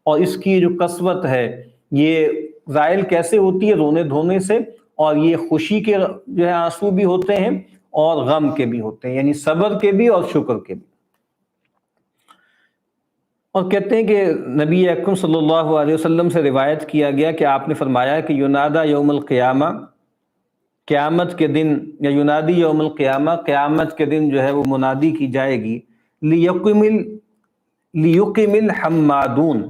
اور اس کی جو قسوت ہے یہ زائل کیسے ہوتی ہے؟ رونے دھونے سے، اور یہ خوشی کے جو ہے آنسو بھی ہوتے ہیں اور غم کے بھی ہوتے ہیں، یعنی صبر کے بھی اور شکر کے بھی۔ اور کہتے ہیں کہ نبی اکرم صلی اللہ علیہ وسلم سے روایت کیا گیا کہ آپ نے فرمایا کہ ینادی یوم القیامہ، قیامت کے دن، یا ینادی یوم القیامہ، قیامت کے دن جو ہے وہ منادی کی جائے گی، لیقم الحمادون،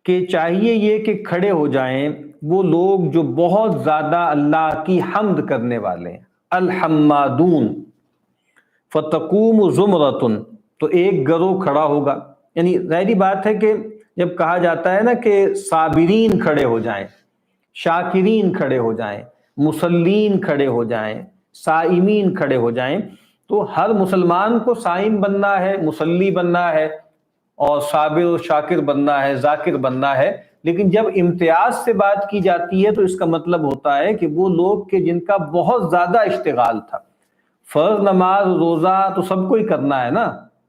کہ چاہیے یہ کہ کھڑے ہو جائیں وہ لوگ جو بہت زیادہ اللہ کی حمد کرنے والے ہیں، الحمادون، فتقوم زمرۃ، تو ایک گروہ کھڑا ہوگا۔ یعنی ظاہری بات ہے کہ جب کہا جاتا ہے نا کہ صابرین کھڑے ہو جائیں، شاکرین کھڑے ہو جائیں، مصلین کھڑے ہو جائیں، صائمین کھڑے ہو جائیں، تو ہر مسلمان کو صائم بننا ہے، مصلی بننا ہے، اور صابر و شاکر بننا ہے، ذاکر بننا ہے، لیکن جب امتیاز سے بات کی جاتی ہے تو اس کا مطلب ہوتا ہے کہ وہ لوگ کہ جن کا بہت زیادہ اشتغال تھا۔ فرض نماز روزہ تو سب کو ہی کرنا ہے نا،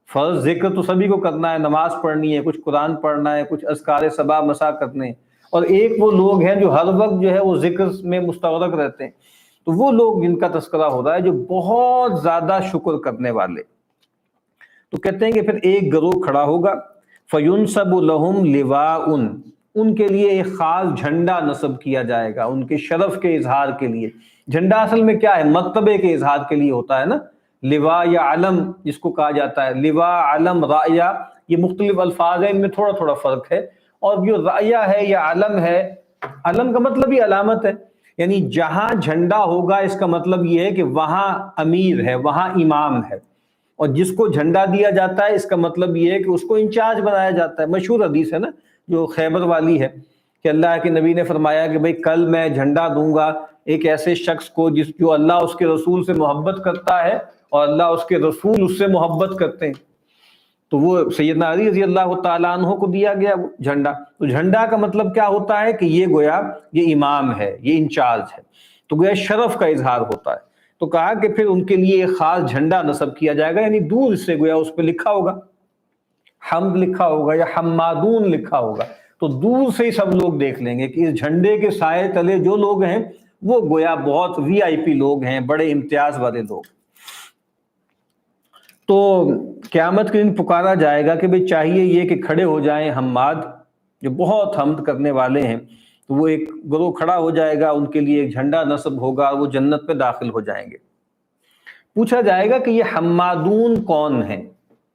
فرض ذکر تو سبھی کو کرنا ہے، نماز پڑھنی ہے، کچھ قرآن پڑھنا ہے، کچھ اذکار صباح مساء کرنے ہیں، اور ایک وہ لوگ ہیں جو ہر وقت جو ہے وہ ذکر میں مستغرق رہتے ہیں، تو وہ لوگ جن کا تذکرہ ہو رہا ہے جو بہت زیادہ شکر کرنے والے۔ تو کہتے ہیں کہ پھر ایک گروہ کھڑا ہوگا، فَيُنْصَبُ لَهُمْ لِوَاءٌ، ان کے لیے ایک خاص جھنڈا نصب کیا جائے گا، ان کے شرف کے اظہار کے لیے۔ جھنڈا اصل میں کیا ہے؟ مرتبے کے اظہار کے لیے ہوتا ہے نا، لواء یا علم جس کو کہا جاتا ہے، لواء، علم، رایہ، یہ مختلف الفاظ ہیں، ان میں تھوڑا تھوڑا فرق ہے۔ اور جو رایہ ہے یا علم ہے، علم کا مطلب ہی علامت ہے، یعنی جہاں جھنڈا ہوگا اس کا مطلب یہ ہے کہ وہاں امیر ہے، وہاں امام ہے، اور جس کو جھنڈا دیا جاتا ہے اس کا مطلب یہ ہے کہ اس کو انچارج بنایا جاتا ہے۔ مشہور حدیث ہے نا جو خیبر والی ہے، کہ اللہ کے نبی نے فرمایا کہ بھئی کل میں جھنڈا دوں گا ایک ایسے شخص کو جو اللہ اس کے رسول سے محبت کرتا ہے اور اللہ اس کے رسول اس سے محبت کرتے ہیں، تو وہ سیدنا علی رضی اللہ تعالیٰ عنہ کو دیا گیا وہ جھنڈا۔ تو جھنڈا کا مطلب کیا ہوتا ہے کہ یہ گویا یہ امام ہے، یہ انچارج ہے، تو گویا شرف کا اظہار ہوتا ہے۔ تو کہا کہ پھر ان کے لیے ایک خاص جھنڈا نصب کیا جائے گا، یعنی دور سے گویا اس پہ لکھا ہوگا، حمد لکھا ہوگا یا حمادون لکھا ہوگا، تو دور سے ہی سب لوگ دیکھ لیں گے کہ اس جھنڈے کے سائے تلے جو لوگ ہیں وہ گویا بہت وی آئی پی لوگ ہیں، بڑے امتیاز والے لوگ۔ تو قیامت کے دن پکارا جائے گا کہ بھئی چاہیے یہ کہ کھڑے ہو جائیں حماد جو بہت حمد کرنے والے ہیں، تو وہ ایک گروہ کھڑا ہو جائے گا، ان کے لیے ایک جھنڈا نصب ہوگا، وہ جنت پہ داخل ہو جائیں گے۔ پوچھا جائے گا کہ یہ حمادون کون ہیں،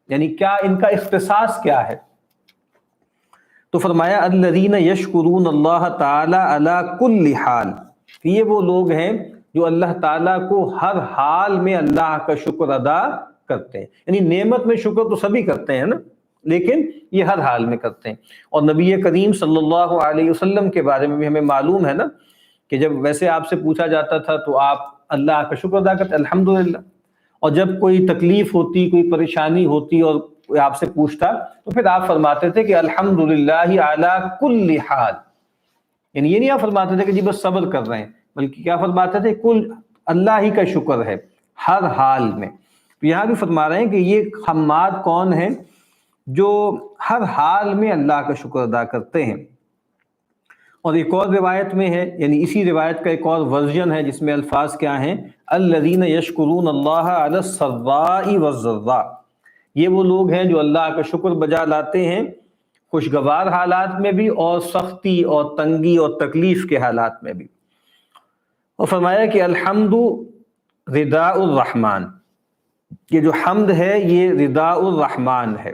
یعنی کیا ان کا اختصاص کیا ہے؟ تو فرمایا الذین یشکرون اللہ تعالی علی کل حال، کہ یہ وہ لوگ ہیں جو اللہ تعالیٰ کو ہر حال میں اللہ کا شکر ادا کرتے ہیں، یعنی نعمت میں شکر تو سبھی کرتے ہیں نا، لیکن یہ ہر حال میں کرتے ہیں۔ اور نبی کریم صلی اللہ علیہ وسلم کے بارے میں بھی ہمیں معلوم ہے نا کہ جب ویسے آپ سے پوچھا جاتا تھا تو آپ اللہ کا شکر ادا کرتے الحمدللہ، اور جب کوئی تکلیف ہوتی، کوئی پریشانی ہوتی اور کوئی آپ سے پوچھتا تو پھر آپ فرماتے تھے کہ الحمدللہ علی کل حال، یعنی یہ نہیں آپ فرماتے تھے کہ جی بس صبر کر رہے ہیں، بلکہ کیا فرماتے تھے؟ کل اللہ ہی کا شکر ہے ہر حال میں۔ تو یہاں بھی فرما رہے ہیں کہ یہ حماد کون ہیں؟ جو ہر حال میں اللہ کا شکر ادا کرتے ہیں۔ اور ایک اور روایت میں ہے، یعنی اسی روایت کا ایک اور ورژن ہے جس میں الفاظ کیا ہیں؟ الذین یشکرون اللہ علی السراء والضراء، یہ وہ لوگ ہیں جو اللہ کا شکر بجا لاتے ہیں خوشگوار حالات میں بھی اور سختی اور تنگی اور تکلیف کے حالات میں بھی۔ اور فرمایا کہ الحمد رداء الرحمن، یہ جو حمد ہے یہ رداء الرحمن ہے۔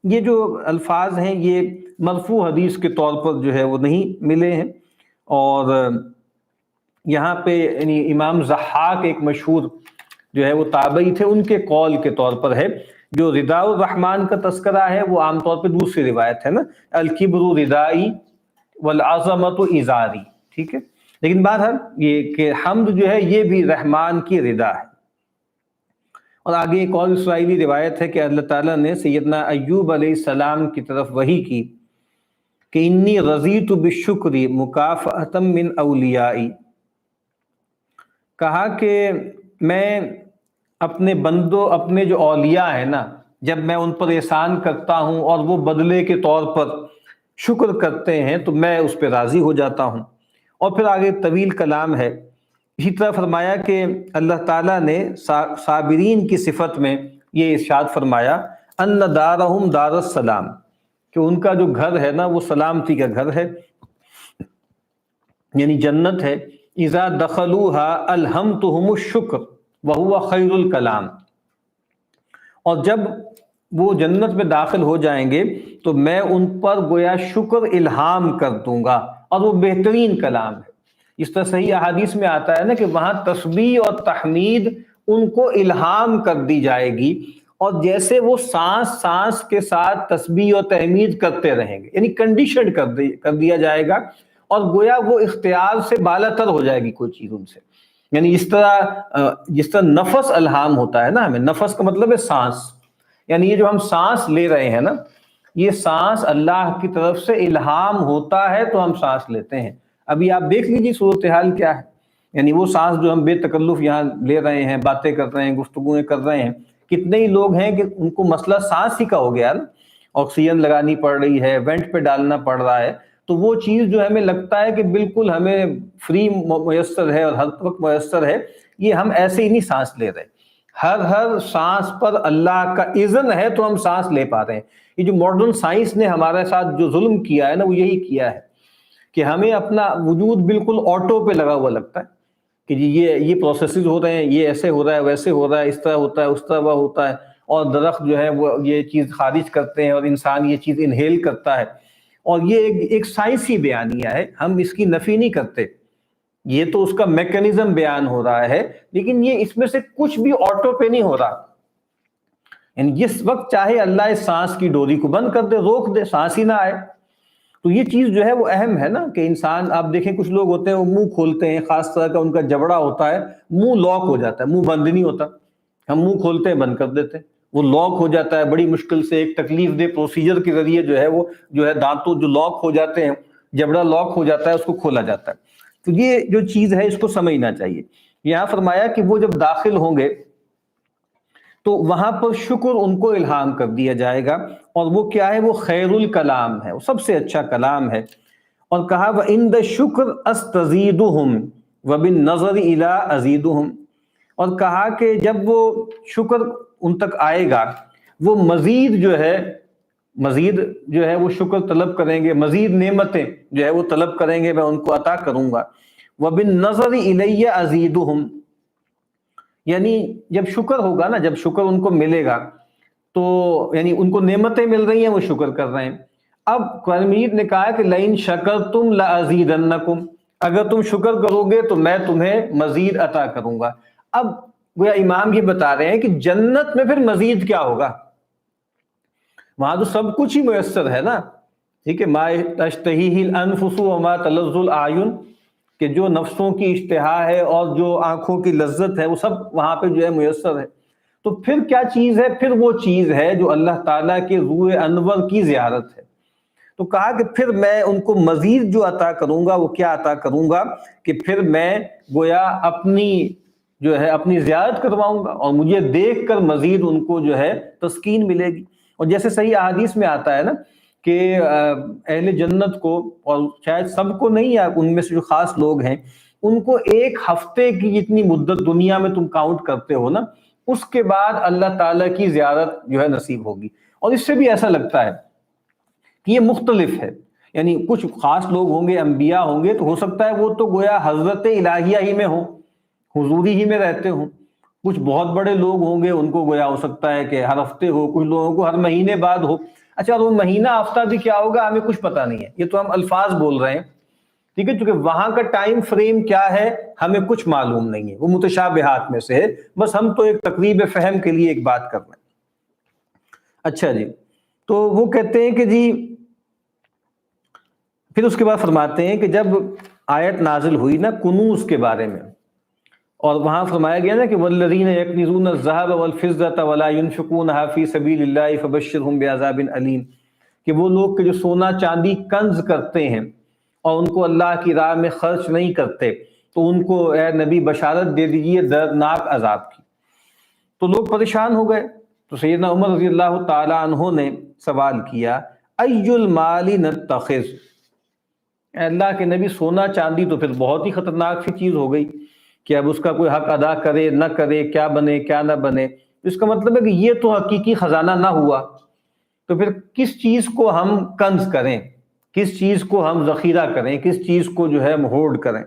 یہ جو الفاظ ہیں یہ مرفوع حدیث کے طور پر جو ہے وہ نہیں ملے ہیں، اور یہاں پہ یعنی امام ضحاک ایک مشہور جو ہے وہ تابعی تھے، ان کے قول کے طور پر ہے۔ جو رداء الرحمن کا تذکرہ ہے وہ عام طور پہ دوسری روایت ہے نا، الکبر ردائی والعظمت ازاری، ٹھیک ہے، لیکن بہرحال یہ کہ حمد جو ہے یہ بھی رحمان کی رضا ہے۔ اور آگے ایک اور اسرائیلی روایت ہے کہ اللہ تعالیٰ نے سیدنا ایوب علیہ السلام کی طرف وحی کی کہ انی رضیت بالشکر مکافأۃ من اولیائی، کہا کہ میں اپنے بندوں، اپنے جو اولیاء ہیں نا، جب میں ان پر احسان کرتا ہوں اور وہ بدلے کے طور پر شکر کرتے ہیں تو میں اس پہ راضی ہو جاتا ہوں۔ اور پھر آگے طویل کلام ہے۔ اسی طرح فرمایا کہ اللہ تعالیٰ نے صابرین کی صفت میں یہ ارشاد فرمایا ان دارہم دار السلام، کہ ان کا جو گھر ہے نا وہ سلامتی کا گھر ہے، یعنی جنت ہے۔ اذا دخلوها الہمتہم الشکر وہو خیر الکلام، اور جب وہ جنت میں داخل ہو جائیں گے تو میں ان پر گویا شکر الہام کر دوں گا، اور وہ بہترین کلام ہے۔ اس طرح صحیح احادیث میں آتا ہے نا کہ وہاں تسبیح اور تحمید ان کو الہام کر دی جائے گی، اور جیسے وہ سانس سانس کے ساتھ تسبیح اور تحمید کرتے رہیں گے، یعنی کنڈیشنڈ کر دیا جائے گا، اور گویا وہ اختیار سے بالا تر ہو جائے گی کوئی چیز ان سے، یعنی جس طرح نفس الہام ہوتا ہے نا ہمیں، نفس کا مطلب ہے سانس، یعنی یہ جو ہم سانس لے رہے ہیں نا، یہ سانس اللہ کی طرف سے الہام ہوتا ہے تو ہم سانس لیتے ہیں۔ ابھی آپ دیکھ لیجیے صورتحال کیا ہے، یعنی وہ سانس جو ہم بے تکلف یہاں لے رہے ہیں، باتیں کر رہے ہیں، گفتگویں کر رہے ہیں، کتنے ہی لوگ ہیں کہ ان کو مسئلہ سانس ہی کا ہو گیا نا، آکسیجن لگانی پڑ رہی ہے، وینٹ پہ ڈالنا پڑ رہا ہے، تو وہ چیز جو ہمیں لگتا ہے کہ بالکل ہمیں فری میسر ہے اور ہر وقت میسر ہے، یہ ہم ایسے ہی نہیں سانس لے رہے، ہر سانس پر اللہ کا اذن ہے تو ہم سانس لے پا رہے ہیں۔ یہ جو ماڈرن سائنس نے ہمارے ساتھ جو ظلم کیا ہے نا، وہ یہی کیا ہے کہ ہمیں اپنا وجود بالکل آٹو پہ لگا ہوا لگتا ہے کہ جی یہ پروسیسز ہو رہے ہیں، یہ ایسے ہو رہا ہے، ویسے ہو رہا ہے، اس طرح ہوتا ہے، اس طرح وہ ہوتا ہے، اور درخت جو ہے وہ یہ چیز خارج کرتے ہیں اور انسان یہ چیز انہیل کرتا ہے، اور یہ ایک سائنسی بیانیہ ہے، ہم اس کی نفی نہیں کرتے، یہ تو اس کا میکانزم بیان ہو رہا ہے، لیکن یہ اس میں سے کچھ بھی آٹو پہ نہیں ہو رہا، یعنی جس وقت چاہے اللہ اس سانس کی ڈوری کو بند کر دے، روک دے، سانس ہی نہ آئے۔ تو یہ چیز جو ہے وہ اہم ہے نا کہ انسان، آپ دیکھیں کچھ لوگ ہوتے ہیں وہ منہ کھولتے ہیں، خاص طرح کا ان کا جبڑا ہوتا ہے، منہ لاک ہو جاتا ہے، منہ بند نہیں ہوتا، ہم منہ کھولتے ہیں بند کر دیتے ہیں، وہ لاک ہو جاتا ہے بڑی مشکل سے، ایک تکلیف دہ پروسیجر کے ذریعے جو ہے وہ جو ہے دانتوں جو لاک ہو جاتے ہیں، جبڑا لاک ہو جاتا ہے، اس کو کھولا جاتا ہے۔ تو یہ جو چیز ہے اس کو سمجھنا چاہیے۔ یہاں فرمایا کہ وہ جب داخل ہوں گے تو وہاں پر شکر ان کو الہام کر دیا جائے گا، اور وہ کیا ہے، وہ خیر الکلام ہے، وہ سب سے اچھا کلام ہے۔ اور کہا وَعِنْدَ الشُّكْرِ أَسْتَزِيدُهُمْ وَبِالنَّظَرِ إِلَىٰ أَزِيدُهُمْ، اور کہا کہ جب وہ شکر ان تک آئے گا، وہ مزید جو ہے وہ شکر طلب کریں گے، مزید نعمتیں جو ہے وہ طلب کریں گے، میں ان کو عطا کروں گا۔ وَبِالنَّظَرِ إِلَيَّ أَزِيدُهُمْ، یعنی جب شکر ہوگا نا، جب شکر ان کو ملے گا تو یعنی ان کو نعمتیں مل رہی ہیں، وہ شکر کر رہے ہیں۔ اب قرآن مجید نے کہا کہ لَإِن شَكَرْتُمْ لَأَزِيدَنَّكُمْ، اگر تم شکر کرو گے تو میں تمہیں مزید عطا کروں گا۔ اب گویا امام یہ بتا رہے ہیں کہ جنت میں پھر مزید کیا ہوگا، وہاں تو سب کچھ ہی میسر ہے نا، ٹھیک ہے، مَا تَشْتَهِيهِ الْأَنفُسُ وَمَا تَلَذُّ الْأَعْيُنُ، کہ جو نفسوں کی اشتہا ہے اور جو آنکھوں کی لذت ہے وہ سب وہاں پہ جو ہے میسر ہے۔ تو پھر کیا چیز ہے، پھر وہ چیز ہے جو اللہ تعالیٰ کے روح انور کی زیارت ہے۔ تو کہا کہ پھر میں ان کو مزید جو عطا کروں گا، وہ کیا عطا کروں گا کہ پھر میں گویا اپنی زیارت کرواؤں گا، اور مجھے دیکھ کر مزید ان کو جو ہے تسکین ملے گی۔ اور جیسے صحیح احادیث میں آتا ہے نا کہ اہل جنت کو، اور شاید سب کو نہیں، یا ان میں سے جو خاص لوگ ہیں ان کو ایک ہفتے کی جتنی مدت دنیا میں تم کاؤنٹ کرتے ہو نا، اس کے بعد اللہ تعالیٰ کی زیارت جو ہے نصیب ہوگی۔ اور اس سے بھی ایسا لگتا ہے کہ یہ مختلف ہے، یعنی کچھ خاص لوگ ہوں گے، انبیاء ہوں گے، تو ہو سکتا ہے وہ تو گویا حضرت الہیہ ہی میں ہوں، حضوری ہی میں رہتے ہوں۔ کچھ بہت بڑے لوگ ہوں گے، ان کو گویا ہو سکتا ہے کہ ہر ہفتے ہو، کچھ لوگوں کو ہر مہینے بعد ہو۔ اچھا، وہ مہینہ ہفتہ بھی کیا ہوگا ہمیں کچھ پتہ نہیں ہے، یہ تو ہم الفاظ بول رہے ہیں، ٹھیک ہے، کیونکہ وہاں کا ٹائم فریم کیا ہے ہمیں کچھ معلوم نہیں ہے، وہ متشابہات میں سے ہے، بس ہم تو ایک تقریب فہم کے لیے ایک بات کر رہے ہیں۔ اچھا جی، تو وہ کہتے ہیں کہ جی پھر اس کے بعد فرماتے ہیں کہ جب آیت نازل ہوئی نا کنوز کے بارے میں، اور وہاں فرمایا گیا نا کہ والذین یکنزون الذهب والفضة ولا ينفقونها في سبیل اللہ فبشرهم بعذاب علیم، کہ وہ لوگ کہ جو سونا چاندی کنز کرتے ہیں اور ان کو اللہ کی راہ میں خرچ نہیں کرتے، تو ان کو اے نبی بشارت دے دیجئے دردناک عذاب کی۔ تو لوگ پریشان ہو گئے، تو سیدنا عمر رضی اللہ تعالی عنہ نے سوال کیا ای المال نتخذ، اے اللہ کے نبی سونا چاندی تو پھر بہت ہی خطرناک سی چیز ہو گئی کہ اب اس کا کوئی حق ادا کرے نہ کرے، کیا بنے کیا نہ بنے، اس کا مطلب ہے کہ یہ تو حقیقی خزانہ نہ ہوا، تو پھر کس چیز کو ہم کنز کریں، کس چیز کو ہم ذخیرہ کریں، کس چیز کو جو ہے ہم ہولڈ کریں۔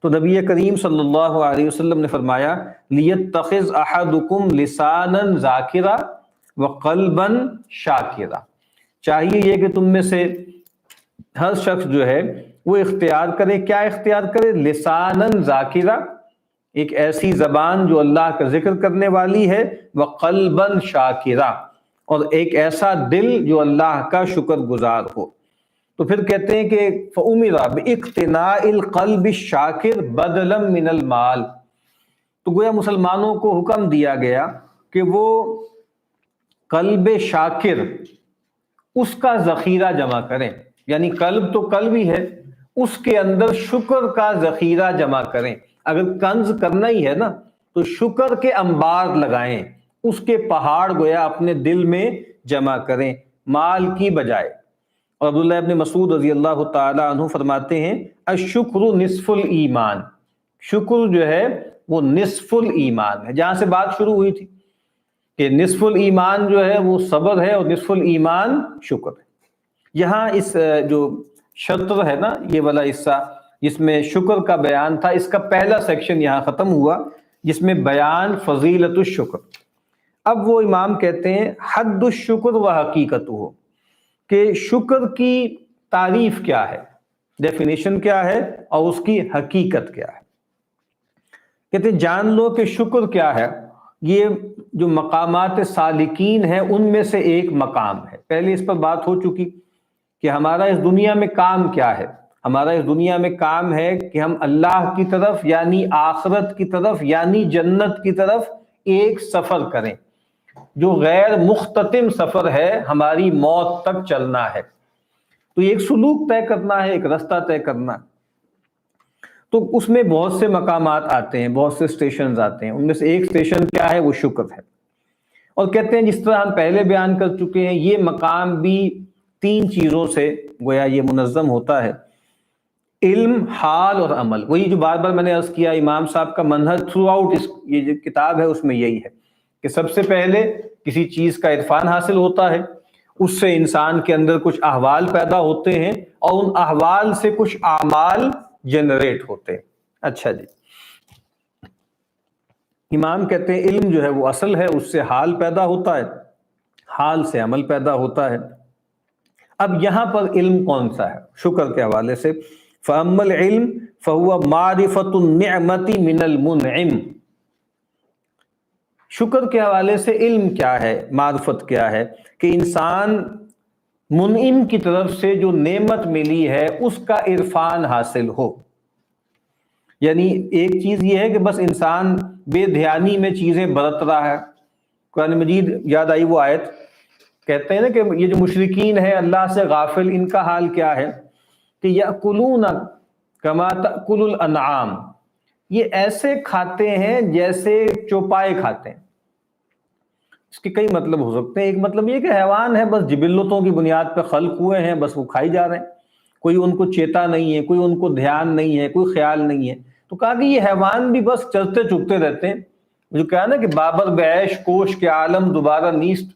تو نبی کریم صلی اللہ علیہ وسلم نے فرمایا لیتخذ احدکم لسانا ذاکرا وقلبا شاکرا، چاہیے یہ کہ تم میں سے ہر شخص جو ہے وہ اختیار کرے، کیا اختیار کرے، لسانا ذاکرا، ایک ایسی زبان جو اللہ کا ذکر کرنے والی ہے، وقلبا شاکرا، اور ایک ایسا دل جو اللہ کا شکر گزار ہو۔ تو پھر کہتے ہیں کہ فَأُمِرَ بِإِقْتِنَاءِ الْقَلْبِ الشَّاكِرِ بَدَلًا مِنَ الْمَالِ، تو گویا مسلمانوں کو حکم دیا گیا کہ وہ قلب شاکر اس کا ذخیرہ جمع کریں، یعنی قلب تو قلب ہی ہے، اس کے اندر شکر کا ذخیرہ جمع کریں۔ اگر کنز کرنا ہی ہے نا تو شکر کے انبار لگائیں، اس کے پہاڑ گویا اپنے دل میں جمع کریں مال کی بجائے۔ اور عبداللہ ابن مسعود رضی اللہ تعالی عنہ فرماتے ہیں الشکر نصف الایمان، شکر جو ہے وہ نصف الایمان ہے، جہاں سے بات شروع ہوئی تھی کہ نصف الایمان جو ہے وہ صبر ہے اور نصف الایمان شکر ہے۔ یہاں اس جو شطر ہے نا یہ والا حصہ جس میں شکر کا بیان تھا، اس کا پہلا سیکشن یہاں ختم ہوا جس میں بیان فضیلت الشکر۔ اب وہ امام کہتے ہیں حد الشکر و حقیقت ہو، کہ شکر کی تعریف کیا ہے، ڈیفینیشن کیا ہے اور اس کی حقیقت کیا ہے۔ کہتے ہیں جان لو کہ شکر کیا ہے، یہ جو مقامات سالکین ہیں ان میں سے ایک مقام ہے۔ پہلے اس پر بات ہو چکی کہ ہمارا اس دنیا میں کام کیا ہے۔ ہمارا اس دنیا میں کام ہے کہ ہم اللہ کی طرف یعنی آخرت کی طرف یعنی جنت کی طرف ایک سفر کریں جو غیر مختتم سفر ہے، ہماری موت تک چلنا ہے۔ تو ایک سلوک طے کرنا ہے، ایک رستہ طے کرنا ہے۔ تو اس میں بہت سے مقامات آتے ہیں، بہت سے اسٹیشنز آتے ہیں، ان میں سے ایک اسٹیشن کیا ہے، وہ شکر ہے۔ اور کہتے ہیں جس طرح ہم پہلے بیان کر چکے ہیں یہ مقام بھی 3 چیزوں سے گویا یہ منظم ہوتا ہے، علم، حال اور عمل۔ وہی جو بار بار میں نے عرض کیا امام صاحب کا منہج تھرو آؤٹ یہ جو کتاب ہے اس میں یہی ہے کہ سب سے پہلے کسی چیز کا عرفان حاصل ہوتا ہے، اس سے انسان کے اندر کچھ احوال پیدا ہوتے ہیں اور ان احوال سے کچھ اعمال جنریٹ ہوتے ہیں۔ اچھا جی، امام کہتے ہیں علم جو ہے وہ اصل ہے، اس سے حال پیدا ہوتا ہے، حال سے عمل پیدا ہوتا ہے۔ اب یہاں پر علم کون سا ہے شکر کے حوالے سے، فَأَمَّا الْعِلْمُ فَهُوَ مَعْرِفَةُ النِّعْمَةِ مِنَ الْمُنْعِمِ، شکر کے حوالے سے علم کیا ہے، معرفت کیا ہے، کہ انسان منعم کی طرف سے جو نعمت ملی ہے اس کا عرفان حاصل ہو۔ یعنی ایک چیز یہ ہے کہ بس انسان بے دھیانی میں چیزیں برت رہا ہے۔ قرآن مجید یاد آئی وہ آیت، کہتے ہیں نا کہ یہ جو مشرکین ہیں اللہ سے غافل، ان کا حال کیا ہے کہ یأکلون کما تأکل الانعام، یہ ایسے کھاتے ہیں جیسے چوپائے کھاتے ہیں۔ اس کے کئی مطلب ہو سکتے ہیں۔ ایک مطلب یہ کہ حیوان ہے، بس جبلتوں کی بنیاد پہ خلق ہوئے ہیں، بس وہ کھائی جا رہے ہیں، کوئی ان کو چیتا نہیں ہے، کوئی ان کو دھیان نہیں ہے، کوئی خیال نہیں ہے۔ تو کہا کہ یہ حیوان بھی بس چلتے چکتے رہتے ہیں، جو کہا نا کہ بابر بعیش کوش کے عالم دوبارہ نیست،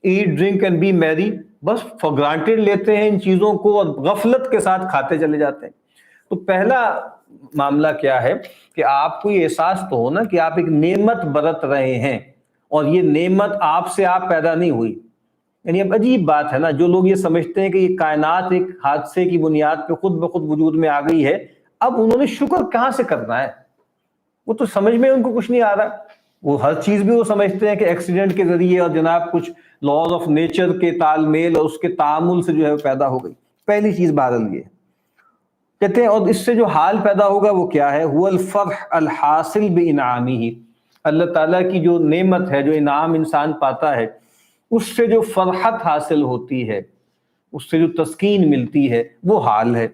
ایٹ ڈرنک اینڈ بی میری، بس فار گرانٹیڈ لیتے ہیں ان چیزوں کو اور غفلت کے ساتھ کھاتے چلے جاتے ہیں۔ تو پہلا معاملہ کیا ہے کہ آپ کو یہ احساس تو ہو نا کہ آپ ایک نعمت برت رہے ہیں اور یہ نعمت آپ سے آپ پیدا نہیں ہوئی۔ یعنی اب عجیب بات ہے نا، جو لوگ یہ سمجھتے ہیں کہ یہ کائنات ایک حادثے کی بنیاد پہ خود بخود وجود میں آ گئی ہے، اب انہوں نے شکر کہاں سے کرنا ہے؟ وہ تو سمجھ میں ان کو کچھ نہیں آ رہا۔ وہ ہر چیز بھی وہ سمجھتے ہیں کہ ایکسیڈنٹ کے ذریعے اور جناب کچھ لاز آف نیچر کے تال میل اور اس کے تعامل سے جو ہے پیدا ہو گئی۔ پہلی چیز بہرحال یہ کہتے ہیں، اور اس سے جو حال پیدا ہوگا وہ کیا ہے، هو الفرح الحاصل بانعامہ، اللہ تعالیٰ کی جو نعمت ہے، جو انعام انسان پاتا ہے، اس سے جو فرحت حاصل ہوتی ہے، اس سے جو تسکین ملتی ہے، وہ حال ہے۔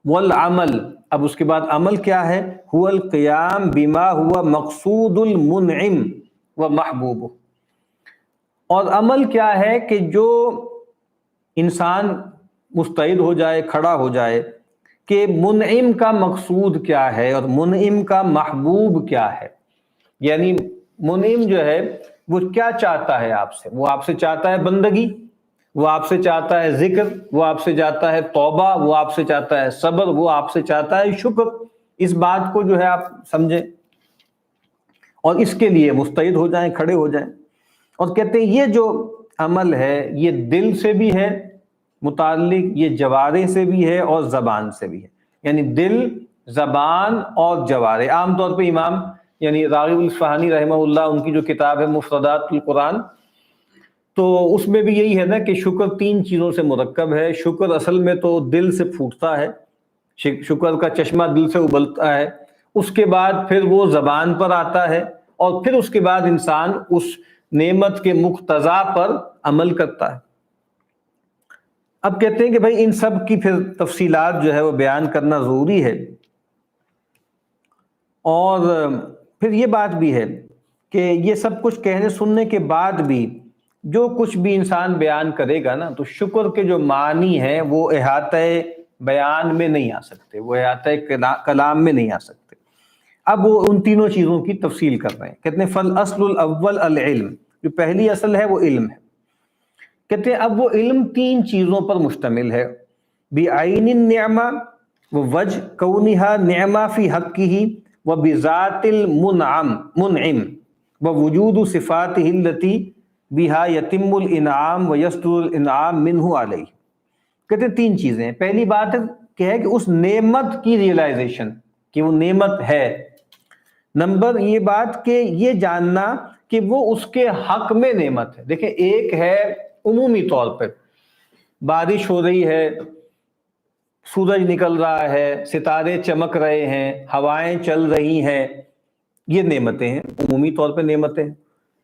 والعمل، اب اس کے بعد عمل کیا ہے، هو القیام بما هو مقصود المنعم ومحبوب، اور عمل کیا ہے کہ جو انسان مستعد ہو جائے، کھڑا ہو جائے کہ منعم کا مقصود کیا ہے اور منعم کا محبوب کیا ہے۔ یعنی منعم جو ہے وہ کیا چاہتا ہے آپ سے، وہ آپ سے چاہتا ہے بندگی، وہ آپ سے چاہتا ہے ذکر، وہ آپ سے چاہتا ہے توبہ، وہ آپ سے چاہتا ہے صبر، وہ آپ سے چاہتا ہے شکر۔ اس بات کو جو ہے آپ سمجھیں اور اس کے لیے مستعد ہو جائیں، کھڑے ہو جائیں۔ اور کہتے ہیں یہ جو عمل ہے یہ دل سے بھی ہے متعلق، یہ جوارے سے بھی ہے اور زبان سے بھی ہے۔ یعنی دل، زبان اور جوارے۔ عام طور پہ امام یعنی راغب الاصفہانی رحمہ اللہ، ان کی جو کتاب ہے مفردات القرآن، تو اس میں بھی یہی ہے نا کہ شکر تین چیزوں سے مرکب ہے. شکر اصل میں تو دل سے پھوٹتا ہے، شکر کا چشمہ دل سے ابلتا ہے، اس کے بعد پھر وہ زبان پر آتا ہے، اور پھر اس کے بعد انسان اس نعمت کے مقتضا پر عمل کرتا ہے. اب کہتے ہیں کہ بھائی ان سب کی پھر تفصیلات جو ہے وہ بیان کرنا ضروری ہے. اور پھر یہ بات بھی ہے کہ یہ سب کچھ کہنے سننے کے بعد بھی جو کچھ بھی انسان بیان کرے گا نا، تو شکر کے جو معنی ہیں وہ احاطہ بیان میں نہیں آ سکتے، وہ احاطہ کلام میں نہیں آ سکتے. اب وہ ان تینوں چیزوں کی تفصیل کر رہے ہیں. کہتے ہیں فالاصل الاول العلم، جو پہلی اصل ہے وہ علم ہے. کہتے ہیں اب وہ علم تین چیزوں پر مشتمل ہے: بعین النعمہ ووجہ کونہا نعمہ فی حقہ وبذات المنعم ووجود صفاتہ التی بہا یتم الانعام ویصدر الانعام منہ علیہ. کہتے ہیں تین چیزیں ہیں. پہلی بات ہے کہ اس نعمت کی ریئلائزیشن کہ وہ نعمت ہے. نمبر یہ بات کہ یہ جاننا کہ وہ اس کے حق میں نعمت ہے. دیکھیں ایک ہے عمومی طور پر بارش ہو رہی ہے، سورج نکل رہا ہے، ستارے چمک رہے ہیں، ہوائیں چل رہی ہیں، یہ نعمتیں ہیں، عمومی طور پہ نعمتیں.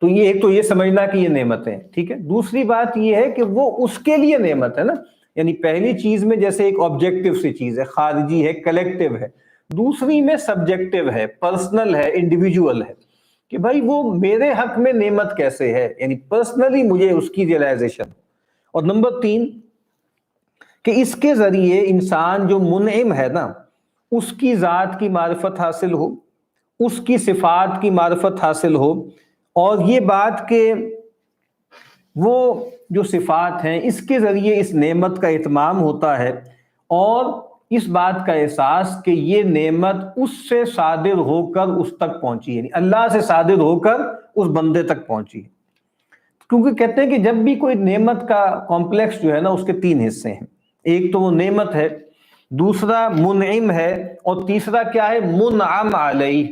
تو یہ ایک تو یہ سمجھنا کہ یہ نعمتیں، ٹھیک ہے. دوسری بات یہ ہے کہ وہ اس کے لیے نعمت ہے نا، یعنی پہلی چیز میں جیسے ایک آبجیکٹو سی چیز ہے، خارجی ہے، کلیکٹیو ہے. دوسری میں سبجیکٹیو ہے، پرسنل ہے، انڈیویجول ہے، کہ بھائی وہ میرے حق میں نعمت کیسے ہے، یعنی پرسنلی مجھے اس کی ریئلائزیشن. اور نمبر تین کہ اس کے ذریعے انسان جو منعم ہے نا، اس کی ذات کی معرفت حاصل ہو، اس کی صفات کی معرفت حاصل ہو، اور یہ بات کہ وہ جو صفات ہیں اس کے ذریعے اس نعمت کا اتمام ہوتا ہے، اور اس بات کا احساس کہ یہ نعمت اس سے صادر ہو کر اس تک پہنچی، یعنی اللہ سے صادر ہو کر اس بندے تک پہنچی. کیونکہ کہتے ہیں کہ جب بھی کوئی نعمت کا کمپلیکس جو ہے نا، اس کے تین حصے ہیں. ایک تو وہ نعمت ہے، دوسرا منعم ہے، اور تیسرا کیا ہے؟ منعم علیہ.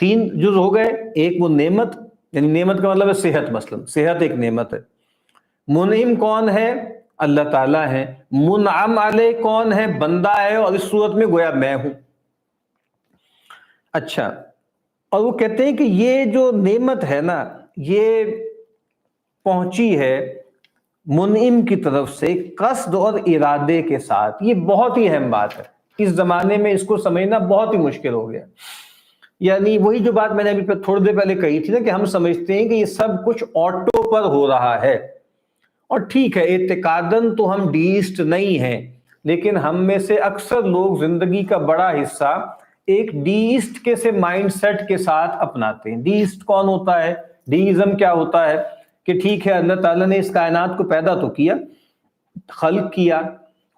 تین جز ہو گئے. ایک وہ نعمت، یعنی نعمت کا مطلب ہے صحت، مثلا صحت ایک نعمت ہے. منعم کون ہے؟ اللہ تعالیٰ ہے. منعم علیہ کون ہے؟ بندہ ہے، اور اس صورت میں گویا میں ہوں. اچھا، اور وہ کہتے ہیں کہ یہ جو نعمت ہے نا، یہ پہنچی ہے منعم کی طرف سے قصد اور ارادے کے ساتھ. یہ بہت ہی اہم بات ہے. اس زمانے میں اس کو سمجھنا بہت ہی مشکل ہو گیا. یعنی وہی جو بات میں نے ابھی تھوڑی دیر پہلے کہی تھی نا، کہ ہم سمجھتے ہیں کہ یہ سب کچھ آٹو پر ہو رہا ہے. اور ٹھیک ہے، اعتقاداً تو ہم ڈیسٹ نہیں ہیں، لیکن ہم میں سے اکثر لوگ زندگی کا بڑا حصہ ایک ڈیسٹ کے سے مائنڈ سیٹ کے ساتھ اپناتے ہیں. ڈیسٹ کون ہوتا ہے؟ ڈیزم کیا ہوتا ہے؟ کہ ٹھیک ہے، اللہ تعالیٰ نے اس کائنات کو پیدا تو کیا، خلق کیا،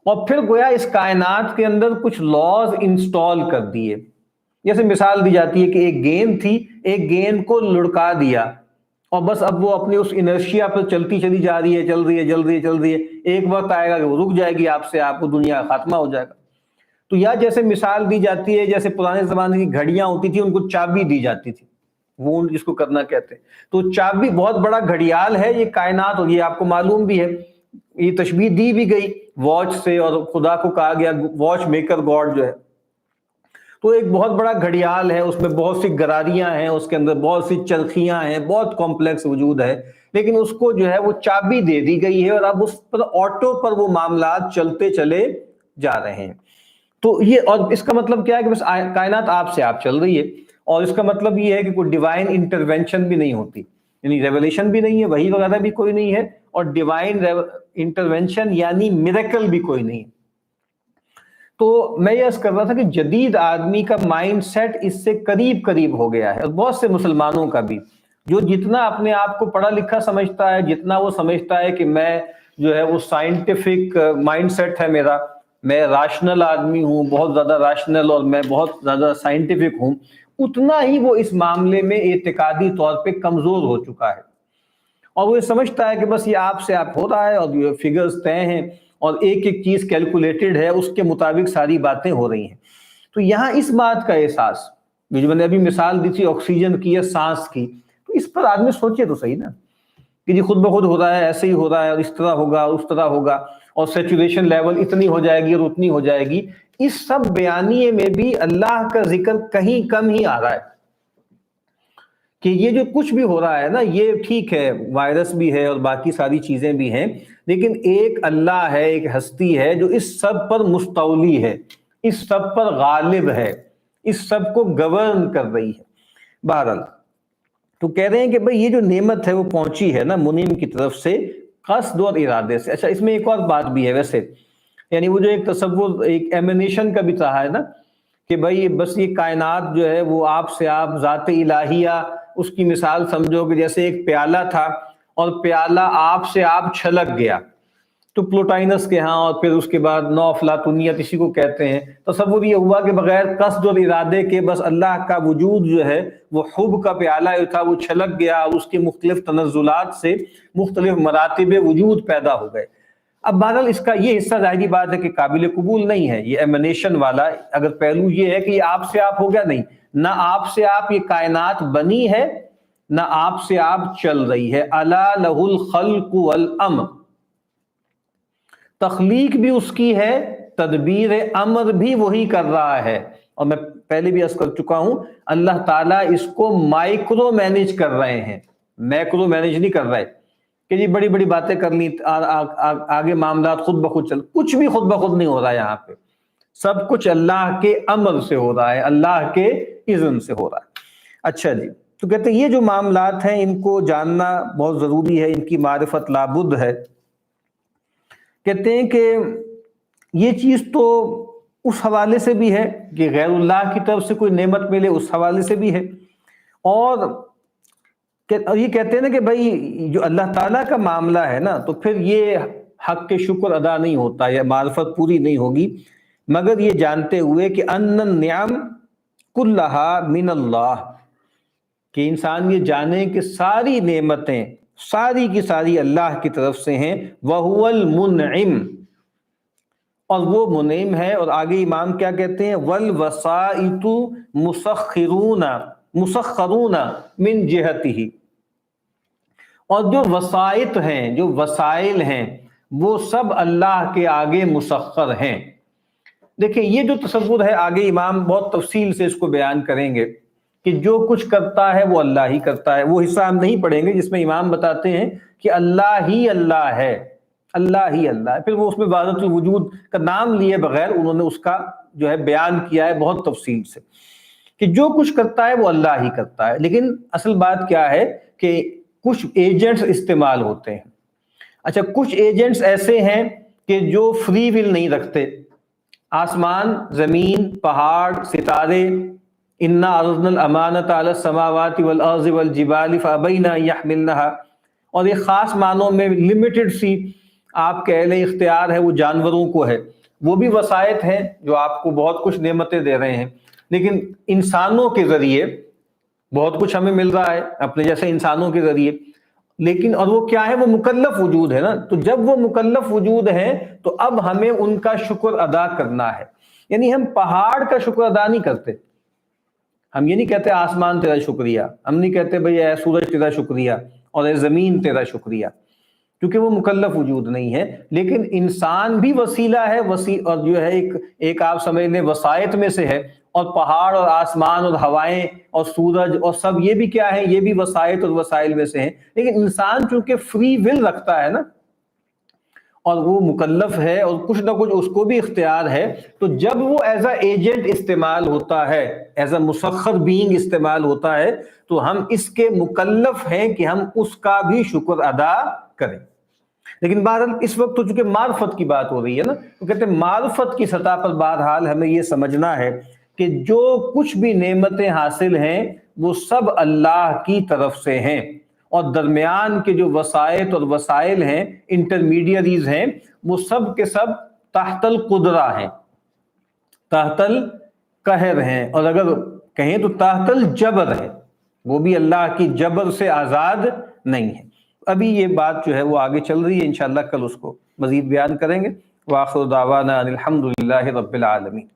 اور پھر گویا اس کائنات کے اندر کچھ لاز انسٹال کر دیے. جیسے مثال دی جاتی ہے کہ ایک گیند تھی، ایک گیند کو لڑکا دیا، اور بس اب وہ اپنی اس انرشیا پر چلتی چلی جا رہی ہے، چل رہی ہے. ایک وقت آئے گا کہ وہ رک جائے گی، آپ سے آپ کو دنیا خاتمہ ہو جائے گا. تو یا جیسے مثال دی جاتی ہے، جیسے پرانے زمانے کی گھڑیاں ہوتی تھی، ان کو چابی دی جاتی تھی، وہ جس کو کرنا کہتے ہیں. تو چابی بہت بڑا گھڑیال ہے یہ کائنات، اور یہ آپ کو معلوم بھی ہے. یہ تشبیہ دی بھی گئی واچ سے، اور خدا کو کہا گیا واچ میکر گاڈ جو ہے. تو ایک بہت بڑا گھڑیال ہے، اس میں بہت سی گراریاں ہیں، اس کے اندر بہت سی چرخیاں ہیں، بہت کمپلیکس وجود ہے، لیکن اس کو جو ہے وہ چابی دے دی گئی ہے، اور اب اس پر آٹو پر وہ معاملات چلتے چلے جا رہے ہیں. تو یہ، اور اس کا مطلب کیا ہے کہ بس کائنات آپ سے آپ چل رہی ہے، اور اس کا مطلب یہ ہے کہ کوئی ڈیوائن انٹرونشن بھی نہیں ہوتی، یعنی ریولیشن بھی نہیں ہے، وحی وغیرہ بھی کوئی نہیں ہے، اور ڈیوائن انٹرونشن یعنی میریکل بھی کوئی نہیں. تو میں یہ عرض کر رہا تھا کہ جدید آدمی کا مائنڈ سیٹ اس سے قریب ہو گیا ہے، اور بہت سے مسلمانوں کا بھی، جو جتنا اپنے آپ کو پڑھا لکھا سمجھتا ہے، جتنا وہ سمجھتا ہے کہ میں جو ہے وہ سائنٹیفک مائنڈ سیٹ ہے میرا، میں راشنل آدمی ہوں، بہت زیادہ راشنل، اور میں بہت زیادہ سائنٹیفک ہوں، اتنا ہی وہ اس معاملے میں اعتقادی طور پہ کمزور ہو چکا ہے. اور وہ یہ سمجھتا ہے کہ بس یہ آپ سے آپ ہو رہا ہے، اور یہ فگرز طے ہیں، اور ایک ایک چیز کیلکولیٹڈ ہے، اس کے مطابق ساری باتیں ہو رہی ہیں. تو یہاں اس بات کا احساس، جو میں نے ابھی مثال دی تھی آکسیجن کی یا سانس کی، تو اس پر آدمی سوچے تو صحیح نا، کہ جی خود بخود ہو رہا ہے، ایسے ہی ہو رہا ہے، اور اس طرح ہوگا، اس طرح ہوگا، اور سیچوریشن لیول اتنی ہو جائے گی اور اتنی ہو جائے گی، اس سب بیانیے میں بھی اللہ کا ذکر کہیں کم ہی آ رہا ہے کہ یہ جو کچھ بھی ہو رہا ہے نا، یہ ٹھیک ہے، وائرس بھی ہے اور باقی ساری چیزیں بھی ہیں، لیکن ایک اللہ ہے، ایک ہستی ہے جو اس سب پر مستولی ہے، اس سب پر غالب ہے، اس سب کو گورن کر رہی ہے۔ بہرحال تو کہہ رہے ہیں کہ بھئی یہ جو نعمت ہے وہ پہنچی ہے نا منعم کی طرف سے قصد اور ارادے سے۔ اچھا، اس میں ایک اور بات بھی ہے ویسے، یعنی وہ جو ایک تصور ایک ایمینیشن کا بھی رہا ہے نا کہ بھئی بس یہ کائنات جو ہے وہ آپ سے آپ ذات الہیہ، اس کی مثال سمجھو کہ جیسے ایک پیالہ تھا اور پیالہ آپ سے آپ چھلک گیا، تو پلوٹائنس کے ہاں، اور پھر اس کے بعد نو افلاطونیت اسی کو کہتے ہیں، تصور یہ ہوا کہ بغیر قصد اور ارادے کے بس اللہ کا وجود جو ہے وہ حب کا پیالہ جو تھا وہ چھلک گیا، اور اس کے مختلف تنزلات سے مختلف مراتب وجود پیدا ہو گئے۔ اب بہرحال اس کا یہ حصہ ظاہری بات ہے کہ قابل قبول نہیں ہے، یہ ایمنیشن والا اگر پہلو یہ ہے کہ یہ آپ سے آپ ہو گیا، نہیں، نہ آپ سے آپ یہ کائنات بنی ہے، نہ آپ سے آپ چل رہی ہے۔ الا لہ الخلق والامر، تخلیق بھی اس کی ہے، تدبیر امر بھی وہی کر رہا ہے، اور میں پہلے بھی عرض کر چکا ہوں اللہ تعالیٰ اس کو مائکرو مینج کر رہے ہیں، میکرو مینج نہیں کر رہے کہ جی بڑی بڑی باتیں کر لی آگے معاملات خود بخود چل، کچھ بھی خود بخود نہیں ہو رہا ہے، یہاں پہ سب کچھ اللہ کے امر سے ہو رہا ہے، اللہ کے اذن سے ہو رہا ہے۔ اچھا جی، تو کہتے ہیں یہ جو معاملات ہیں ان کو جاننا بہت ضروری ہے، ان کی معرفت لابد ہے۔ کہتے ہیں کہ یہ چیز تو اس حوالے سے بھی ہے کہ غیر اللہ کی طرف سے کوئی نعمت ملے، اس حوالے سے بھی ہے، اور یہ کہتے ہیں نا کہ بھائی جو اللہ تعالیٰ کا معاملہ ہے نا، تو پھر یہ حق کے شکر ادا نہیں ہوتا، یا معرفت پوری نہیں ہوگی مگر یہ جانتے ہوئے کہ ان النعم کلہا من اللہ، کہ انسان یہ جانے کہ ساری نعمتیں ساری کی ساری اللہ کی طرف سے ہیں، وَهُوَ الْمُنْعِمُ، اور وہ منعم ہے۔ اور آگے امام کیا کہتے ہیں، وَالْوَسَائِطُ مُسَخَّرُونَ مِنْ جِهَتِهِ، اور جو وسائط ہیں، جو وسائل ہیں، وہ سب اللہ کے آگے مسخر ہیں۔ دیکھیں یہ جو تصور ہے آگے امام بہت تفصیل سے اس کو بیان کریں گے کہ جو کچھ کرتا ہے وہ اللہ ہی کرتا ہے، وہ حصہ ہم نہیں پڑھیں گے جس میں امام بتاتے ہیں کہ اللہ ہی اللہ ہے، اللہ ہی اللہ ہے، پھر وہ اس میں وحدت الوجود کا نام لیے بغیر انہوں نے اس کا جو ہے بیان کیا ہے بہت تفصیل سے کہ جو کچھ کرتا ہے وہ اللہ ہی کرتا ہے۔ لیکن اصل بات کیا ہے کہ کچھ ایجنٹس استعمال ہوتے ہیں۔ اچھا، کچھ ایجنٹس ایسے ہیں کہ جو فری ول نہیں رکھتے، آسمان، زمین، پہاڑ، ستارے، انا عرضنا الامانۃ علی السماوات والارض والجبال فابین ان یحملنها، اور ایک خاص معنوں میں لمیٹڈ سی آپ کے اہل اختیار ہے وہ جانوروں کو ہے، وہ بھی وسائط ہیں جو آپ کو بہت کچھ نعمتیں دے رہے ہیں، لیکن انسانوں کے ذریعے بہت کچھ ہمیں مل رہا ہے اپنے جیسے انسانوں کے ذریعے، لیکن اور وہ کیا ہے، وہ مکلف وجود ہے نا، تو جب وہ مکلف وجود ہے تو اب ہمیں ان کا شکر ادا کرنا ہے۔ یعنی ہم پہاڑ کا شکر ادا نہیں کرتے، ہم یہ نہیں کہتے آسمان تیرا شکریہ، ہم نہیں کہتے بھئی اے سورج تیرا شکریہ اور اے زمین تیرا شکریہ، کیونکہ وہ مکلف وجود نہیں ہے۔ لیکن انسان بھی وسیلہ ہے، اور جو ہے ایک آپ سمجھ لیں وسائط میں سے ہے، اور پہاڑ اور آسمان اور ہوائیں اور سورج اور سب یہ بھی کیا ہے، یہ بھی وسائط اور وسائل میں سے ہیں۔ لیکن انسان چونکہ فری ول رکھتا ہے نا، اور وہ مکلف ہے اور کچھ نہ کچھ اس کو بھی اختیار ہے، تو جب وہ ایز اے ایجنٹ استعمال ہوتا ہے، ایز اے مسخر بینگ استعمال ہوتا ہے، تو ہم اس کے مکلف ہیں کہ ہم اس کا بھی شکر ادا کریں۔ لیکن بہرحال اس وقت تو چونکہ معرفت کی بات ہو رہی ہے نا، تو کہتے ہیں معرفت کی سطح پر بہرحال ہمیں یہ سمجھنا ہے کہ جو کچھ بھی نعمتیں حاصل ہیں وہ سب اللہ کی طرف سے ہیں، اور درمیان کے جو وسائط اور وسائل ہیں، انٹرمیڈیریز ہیں، وہ سب کے سب تحت القدرہ ہیں، تحت القہر ہیں، اور اگر کہیں تو تحت الجبر ہے، وہ بھی اللہ کی جبر سے آزاد نہیں ہے۔ ابھی یہ بات جو ہے وہ آگے چل رہی ہے، انشاءاللہ کل اس کو مزید بیان کریں گے۔ وآخر دعوانا ان الحمد للہ رب العالمین۔